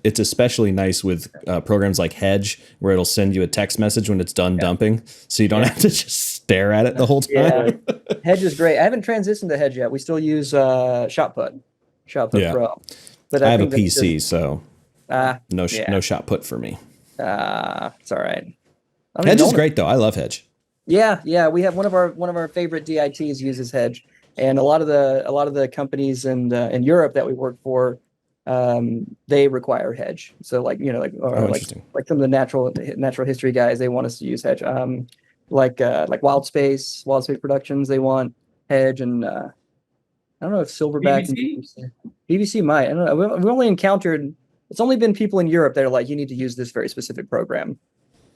it's especially nice with programs like Hedge, where it'll send you a text message when it's done dumping, so you don't have to just stare at it the whole time. Yeah. Hedge is great. I haven't transitioned to Hedge yet. We still use Shot Put Pro. But I I have a think that's PC, just so no shot put for me. It's all right. I don't even Hedge is own it. great though. I love Hedge. Yeah. We have one of our favorite DITs uses Hedge, and a lot of the companies in Europe that we work for, they require Hedge. So like Interesting. like some of the natural history guys, they want us to use Hedge. Like Wild Space Productions, they want Hedge, and I don't know if Silverback and BBC might. I don't know. We've only encountered. It's only been people in Europe that are like, you need to use this very specific program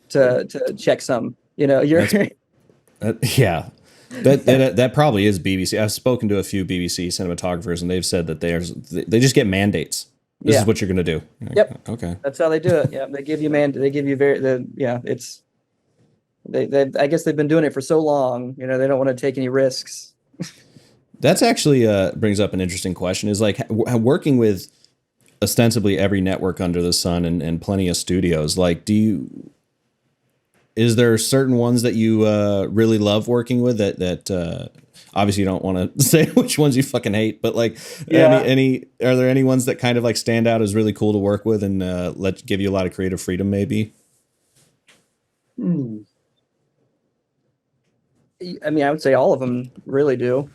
to check some. You're Yeah. That probably is BBC. I've spoken to a few BBC cinematographers, and they've said that they just get mandates. This is what you're going to do. Yep. Okay. That's how they do it. Yeah, they give you They give you it's I guess they've been doing it for so long. They don't want to take any risks. That's actually brings up an interesting question. Is like working with ostensibly every network under the sun and plenty of studios. Like, is there certain ones that you really love working with that obviously you don't want to say which ones you fucking hate, but like any are there any ones that kind of like stand out as really cool to work with and give you a lot of creative freedom maybe? I mean, I would say all of them really do.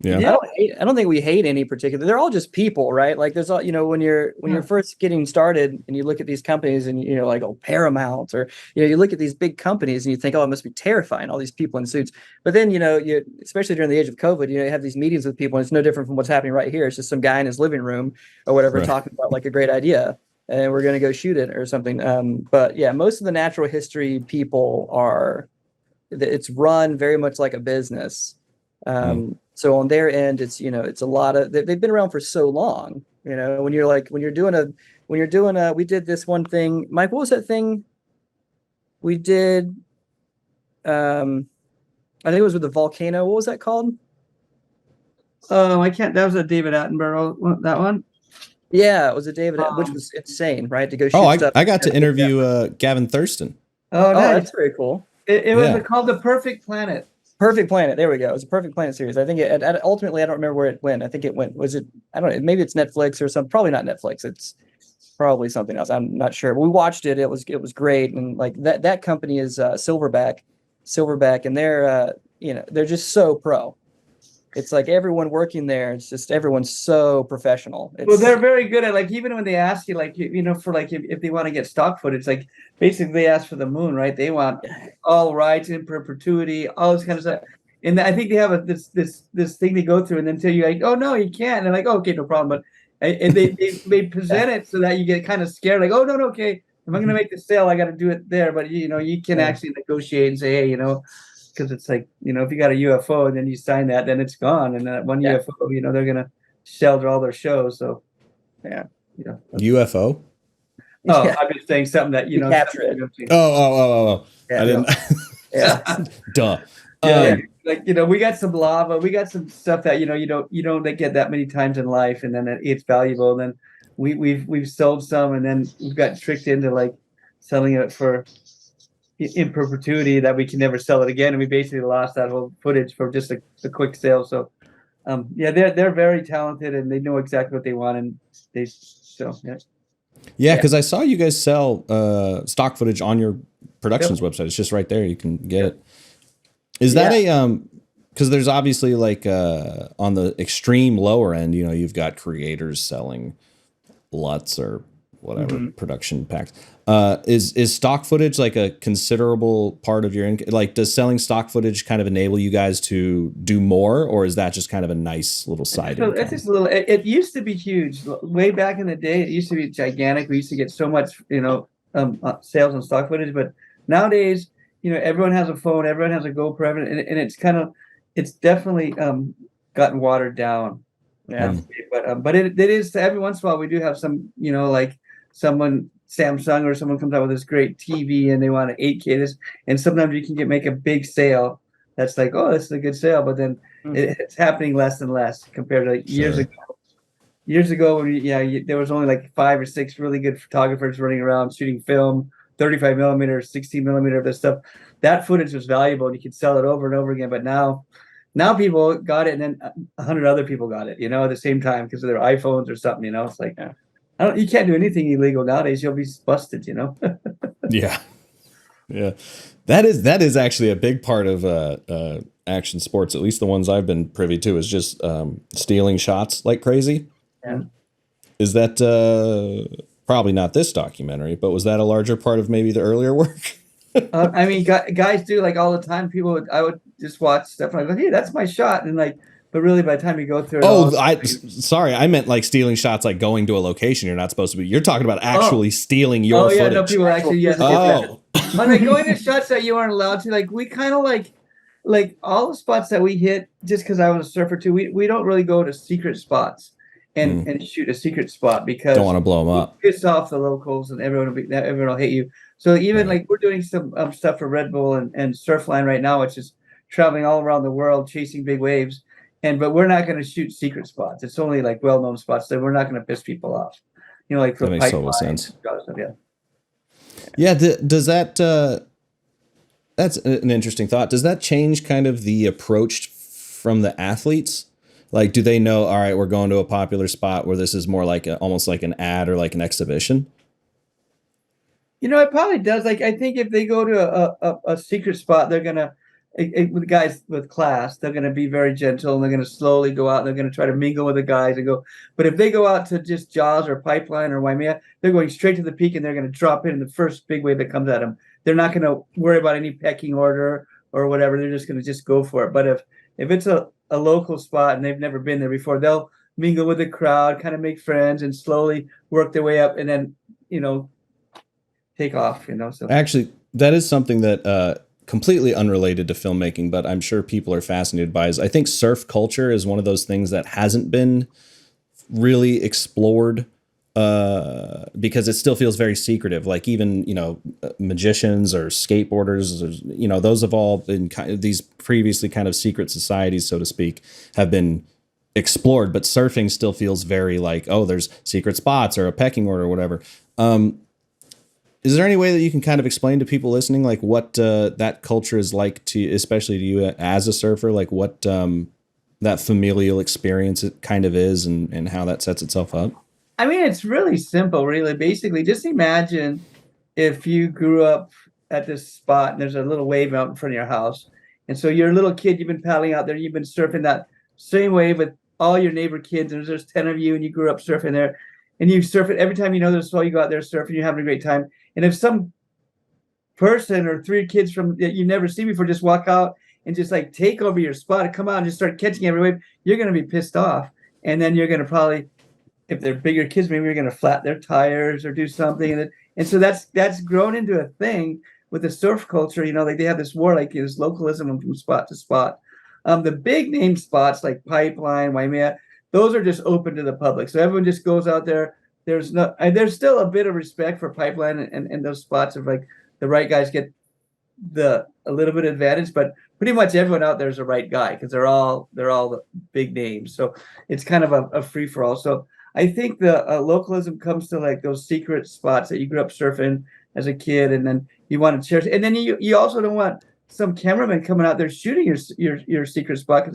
Yeah. I don't think we hate any particular. They're all just people, right? Like there's all, when you're first getting started and you look at these companies and like Paramount, or you look at these big companies and you think, oh, it must be terrifying, all these people in suits. But then you especially during the age of COVID, you have these meetings with people and it's no different from what's happening right here. It's just some guy in his living room or whatever talking about like a great idea and we're going to go shoot it or something. But yeah, most of the natural history people it's run very much like a business. So on their end, it's it's a lot of they've been around for so long. When you're doing we did this one thing, Mike. What was that thing we did? I think it was with the volcano. What was that called? I can't. That was a David Attenborough. That one. Yeah, it was a David, which was insane, right? To go shoot stuff. I got to interview Gavin Thurston. Oh, nice. That's very cool. It was called The Perfect Planet. Perfect Planet. There we go. It was a Perfect Planet series. I think ultimately, I don't remember where it went. I think it went. Was it? I don't know. Maybe it's Netflix or something. Probably not Netflix. It's probably something else. I'm not sure. But we watched it. It was great. And like that company is Silverback, and they're just so pro. It's like everyone working there. It's just everyone's so professional. Well, they're very good at like even when they ask you like for like if they want to get stock footage, like basically they ask for the moon, right? They want all rights in perpetuity, all this kind of stuff. And I think they have this thing they go through, and then tell you like, oh no, you can't. And they're like, oh, okay, no problem. But and they present it so that you get kind of scared, like, oh no, okay, if I'm going to make the sale, I got to do it there. But you can actually negotiate and say, hey, because it's like, if you got a UFO and then you sign that, then it's gone. And that one UFO, they're going to shelter all their shows. So, yeah. UFO? Oh, yeah. I'm just saying something that, capture it. Oh. Yeah, I didn't. Yeah. Duh. Like, we got some lava. We got some stuff that, you don't get that many times in life. And then it's valuable. And then we've sold some, and then we've got tricked into like selling it for in perpetuity that we can never sell it again, and we basically lost that whole footage for just a quick sale. So they're very talented and they know exactly what they want, and because I saw you guys sell stock footage on your productions website. It's just right there, you can get it. Is that because there's obviously like on the extreme lower end, you've got creators selling LUTs or whatever production packs. Is stock footage like a considerable part of your income? Like, does selling stock footage kind of enable you guys to do more, or is that just kind of a nice little side income? It's just a little. It used to be huge way back in the day. It used to be gigantic. We used to get so much, sales on stock footage. But nowadays, everyone has a phone, everyone has a GoPro, and it's definitely gotten watered down. Yeah, but it is every once in a while we do have some, like someone Samsung or someone comes out with this great TV and they want an 8K this, and sometimes you can make a big sale that's like, oh, this is a good sale, but then it's happening less and less compared to like years ago. Years ago, when there was only like 5 or 6 really good photographers running around shooting film, 35 millimeter, 16 millimeter of this stuff. That footage was valuable and you could sell it over and over again. But now Now people got it, and then 100 other people got it, at the same time because of their iPhones or something. It's like you can't do anything illegal nowadays. You'll be busted. Yeah. Yeah. That is actually a big part of action sports, at least the ones I've been privy to, is just stealing shots like crazy. Yeah. Is that probably not this documentary, but was that a larger part of maybe the earlier work? I mean, guys do like all the time. I would just watch stuff and I go, hey, that's my shot, and like, but really, by the time you go through it, sorry, I meant like stealing shots, like going to a location you're not supposed to be. You're talking about actually stealing your footage. No, people actually, yes. Oh, but like going to shots that you aren't allowed to, like we kind of like all the spots that we hit, just because I was a surfer too. We don't really go to secret spots and shoot a secret spot because don't want to blow them up, piss off the locals, and everyone will hate you. So even like we're doing some stuff for Red Bull and Surfline right now, which is traveling all around the world chasing big waves. But we're not going to shoot secret spots. It's only like well-known spots that we're not going to piss people off. Like for that makes total sense. Yeah. Yeah. Does that? That's an interesting thought. Does that change kind of the approach from the athletes? Like, do they know, all right, we're going to a popular spot where this is more like almost like an ad or like an exhibition? It probably does. Like, I think if they go to a secret spot, they're going to, with guys with class, they're going to be very gentle, and they're going to slowly go out and they're going to try to mingle with the guys and go. But if they go out to just Jaws or Pipeline or Waimea, they're going straight to the peak and they're going to drop in the first big wave that comes at them. They're not going to worry about any pecking order or whatever. They're just going to just go for it. But if it's a local spot and they've never been there before, they'll mingle with the crowd, kind of make friends, and slowly work their way up, and then take off. So actually, that is something that completely unrelated to filmmaking, but I'm sure people are fascinated by, is I think surf culture is one of those things that hasn't been really explored because it still feels very secretive. Like even, magicians or skateboarders, or, those have all been kind of these previously kind of secret societies, so to speak, have been explored, but surfing still feels very like, oh, there's secret spots or a pecking order or whatever. Is there any way that you can kind of explain to people listening, like what that culture is like to, especially to you as a surfer, like what that familial experience it kind of is, and how that sets itself up? I mean, it's really simple, really. Basically, just imagine if you grew up at this spot and there's a little wave out in front of your house. And so you're a little kid, you've been paddling out there, you've been surfing that same wave with all your neighbor kids, and there's 10 of you, and you grew up surfing there. And you surf it every time there's a swell, you go out there surfing, you're having a great time. And if some person or 3 kids from that you never seen before just walk out and just like take over your spot and come out and just start catching every wave, you're going to be pissed off. And then you're going to probably, if they're bigger kids, maybe you're going to flat their tires or do something. And so that's grown into a thing with the surf culture. Like they have this war, like this localism from spot to spot. The big name spots like Pipeline, Waimea, those are just open to the public. So everyone just goes out there. There's still a bit of respect for Pipeline and those spots of like the right guys get a little bit of advantage, but pretty much everyone out there is the right guy because they're all the big names. So it's kind of a free for all. So I think the localism comes to like those secret spots that you grew up surfing as a kid, and then you want to cherish. And then you also don't want some cameraman coming out there shooting your secret spot, because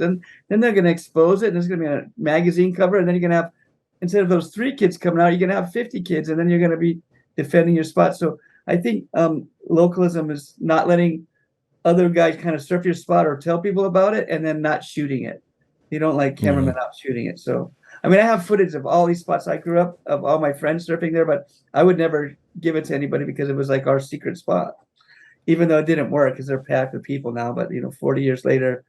then they're going to expose it, and there's going to be a magazine cover, and then you're going to have, instead of those 3 kids coming out, you're going to have 50 kids, and then you're going to be defending your spot. So I think localism is not letting other guys kind of surf your spot or tell people about it, and then not shooting it. You don't like cameramen out shooting it. So I mean, I have footage of all these spots I grew up, of all my friends surfing there, but I would never give it to anybody because it was like our secret spot. Even though it didn't work because they're packed with people now. But 40 years later,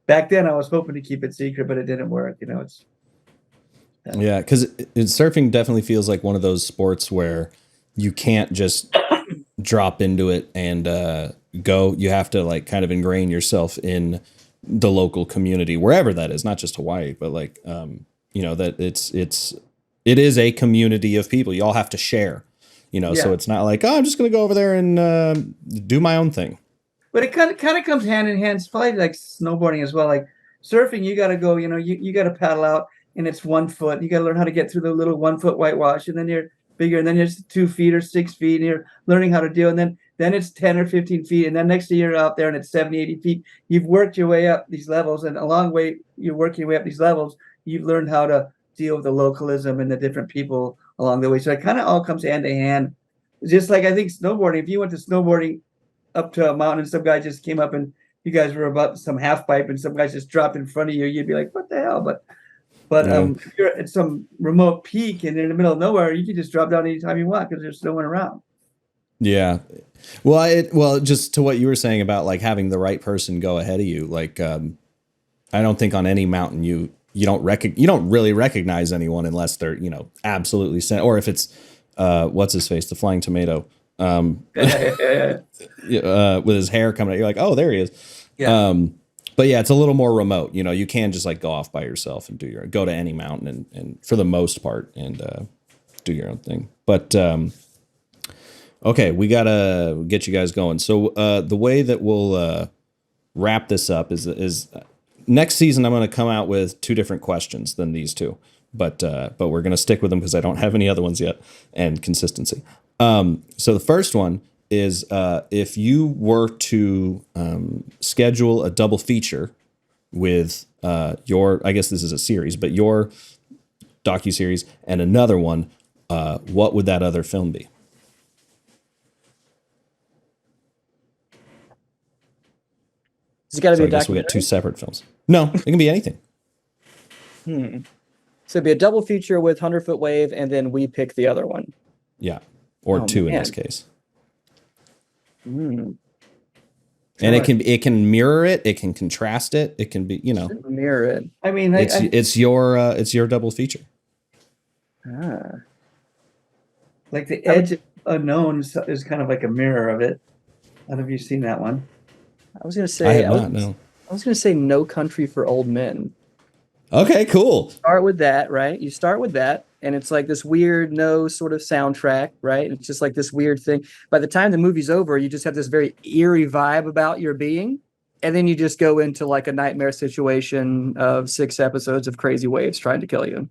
back then I was hoping to keep it secret, but it didn't work. It's yeah, because surfing definitely feels like one of those sports where you can't just drop into it and go. You have to like kind of ingrain yourself in the local community, wherever that is, not just Hawaii, but like that it is a community of people. You all have to share. So it's not like, oh, I'm just going to go over there and do my own thing. But it kind of comes hand in hand. It's probably like snowboarding as well. Like surfing, you got to go, you got to paddle out, and it's 1 foot. You got to learn how to get through the little 1 foot whitewash, and then you're bigger, and then it's 2 feet or 6 feet, and you're learning how to deal, and then it's 10 or 15 feet, and then next year you're out there and it's 70, 80 feet. You've worked your way up these levels, and along the way you're working your way up these levels, you've learned how to deal with the localism and the different people along the way. So it kind of all comes hand to hand. Just like I think snowboarding, if you went to snowboarding up to a mountain and some guy just came up and you guys were about some half pipe and some guys just dropped in front of you, you'd be like, what the hell? But if you're at some remote peak and in the middle of nowhere, you can just drop down anytime you want because there's no one around. Yeah. Well, just to what you were saying about like having the right person go ahead of you, like I don't think on any mountain you don't really recognize anyone unless they're, absolutely sent, or if it's what's his face, the Flying Tomato, with his hair coming out, you're like, oh, there he is. Yeah. But yeah, it's a little more remote. You can just like go off by yourself and go to any mountain and for the most part and do your own thing. But okay, we gotta get you guys going. So the way that we'll wrap this up is next season I'm going to come out with 2 different questions than these 2, but we're going to stick with them because I don't have any other ones yet, and consistency. So the first one is if you were to schedule a double feature with I guess this is a series, but your docuseries and another one, what would that other film be? It's got to be a I guess we documentary. got 2 separate films. No, it can be anything. So it'd be a double feature with 100-Foot Wave, and then we pick the other one. Yeah, or 2 man. in this case. Sure. And it can mirror it. It can contrast it. It can be, mirror it. I mean, it's your double feature. Like the Edge of Unknown is kind of like a mirror of it. I don't know if you've seen that one. I was gonna say I have not. No. I was gonna say No Country for Old Men. Okay, cool. Start with that, right? You start with that, and it's like this weird no sort of soundtrack, right? It's just like this weird thing. By the time the movie's over, you just have this very eerie vibe about your being, and then you just go into like a nightmare situation of 6 episodes of crazy waves trying to kill you.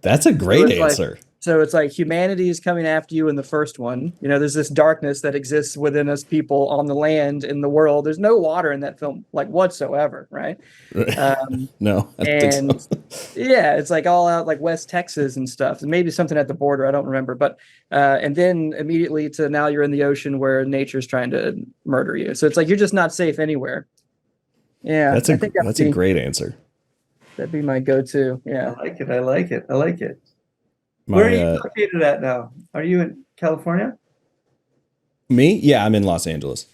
That's a great answer. So it's like humanity is coming after you in the first one. There's this darkness that exists within us people on the land, in the world. There's no water in that film, like whatsoever, right? No, I don't think so. Yeah, it's like all out like West Texas and stuff, and maybe something at the border. I don't remember, but and then immediately to now you're in the ocean where nature's trying to murder you. So it's like you're just not safe anywhere. Yeah, that's a great answer. That'd be my go-to. Yeah, I like it. Where are you located at now? Are you in California? Me? Yeah, I'm in Los Angeles.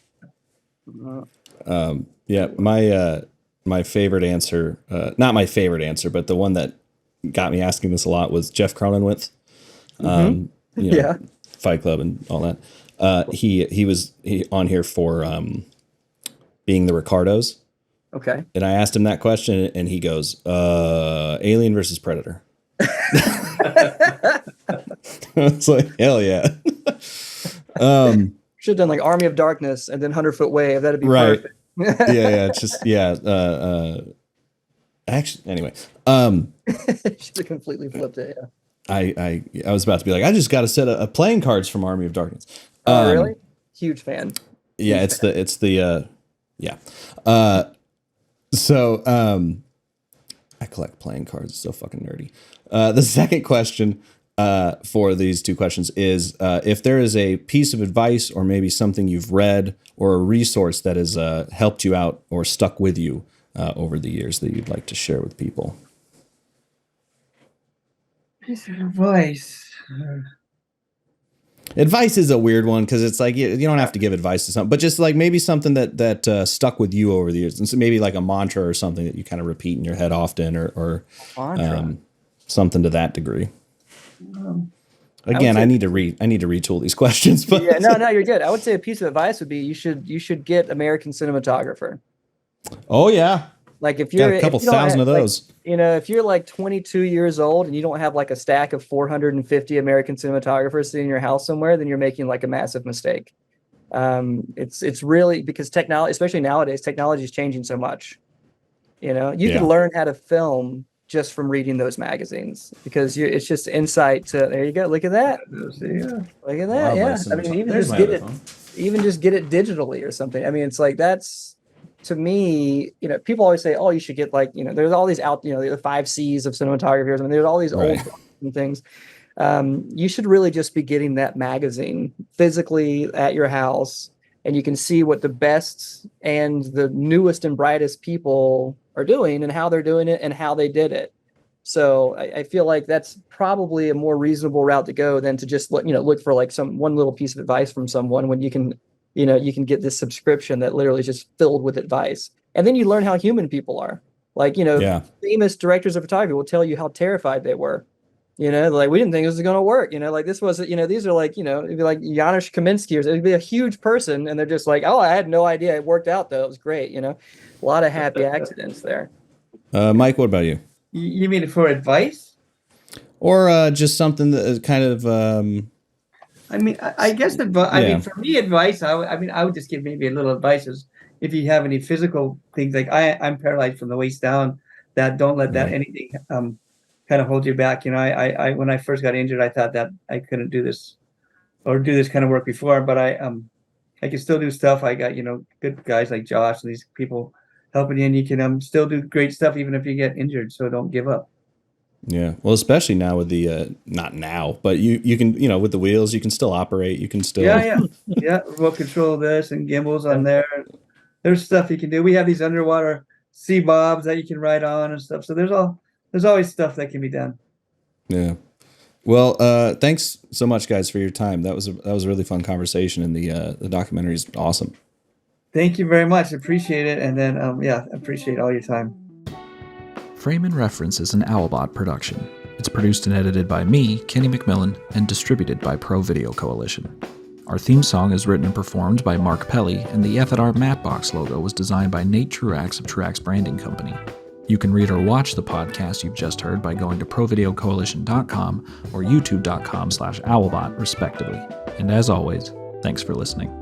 Yeah, my favorite answer, not my favorite answer, but the one that got me asking this a lot was Jeff Cronenweth. Fight Club and all that. He was on here for Being the Ricardos. Okay. And I asked him that question, and he goes, Alien versus Predator. It's like, hell yeah. Should have done like Army of Darkness and then 100-Foot Wave. That'd be right. perfect. Yeah. It's just, actually, anyway. Should have completely flipped it. Yeah. I was about to be like, I just got a set of playing cards from Army of Darkness. Oh, really? Huge fan. Yeah, So I collect playing cards. It's so fucking nerdy. The second question for these 2 questions is if there is a piece of advice or maybe something you've read or a resource that has helped you out or stuck with you over the years that you'd like to share with people. Piece of advice. Advice is a weird one because it's like you don't have to give advice to something, but just like maybe something that stuck with you over the years, and so maybe like a mantra or something that you kind of repeat in your head often, or something to that degree. Again, I need to retool these questions, but yeah, no, you're good. I would say a piece of advice would be you should get American Cinematographer. Oh yeah. Like if you're got a couple thousand of those, if you're like 22 years old and you don't have like a stack of 450 American cinematographers sitting in your house somewhere, then you're making like a massive mistake. It's really because technology, especially nowadays, technology is changing so much. You can learn how to film just from reading those magazines, because it's just insight to, there you go. Look at that. Look at that. Yeah. I mean, even just get it digitally or something. I mean, it's like, that's, to me, people always say, oh, you should get like, there's all these out, the 5 C's of cinematography. I mean, there's all these old things. You should really just be getting that magazine physically at your house, and you can see what the best and the newest and brightest people are doing and how they're doing it and how they did it. So I feel like that's probably a more reasonable route to go than to just look for like one little piece of advice from someone, when you can get this subscription that literally is just filled with advice. And then you learn how human people are. Like, famous directors of photography will tell you how terrified they were. Like, we didn't think this was going to work. Like, this was, these are like, it'd be like Janusz Kaminski, or it'd be a huge person, and they're just like, oh, I had no idea. It worked out though. It was great. A lot of happy accidents there. Mike, what about you? You mean for advice? Or just something that kind of... I mean, I guess I mean, for me, advice, I would just give maybe a little advice is, if you have any physical things, like I'm paralyzed from the waist down, that don't let that anything kind of hold you back. I when I first got injured, I thought that I couldn't do this or do this kind of work before, but I can still do stuff. I got, good guys like Josh and these people helping you, and you can still do great stuff even if you get injured. So don't give up. Yeah. Well, especially now with the, not now, but you can, with the wheels, you can still operate. You can still. Yeah. Remote control this and gimbals on there. There's stuff you can do. We have these underwater sea bobs that you can ride on and stuff. So there's always stuff that can be done. Yeah. Well, thanks so much, guys, for your time. That was a really fun conversation, and the documentary is awesome. Thank you very much. Appreciate it. And then, appreciate all your time. Frame and Reference is an Owlbot production. It's produced and edited by me, Kenny McMillan, and distributed by ProVideo Coalition. Our theme song is written and performed by Mark Pelly, and the F@R Mattbox logo was designed by Nate Truax of Truax Branding Company. You can read or watch the podcast you've just heard by going to provideocoalition.com or youtube.com/owlbot, respectively. And as always, thanks for listening.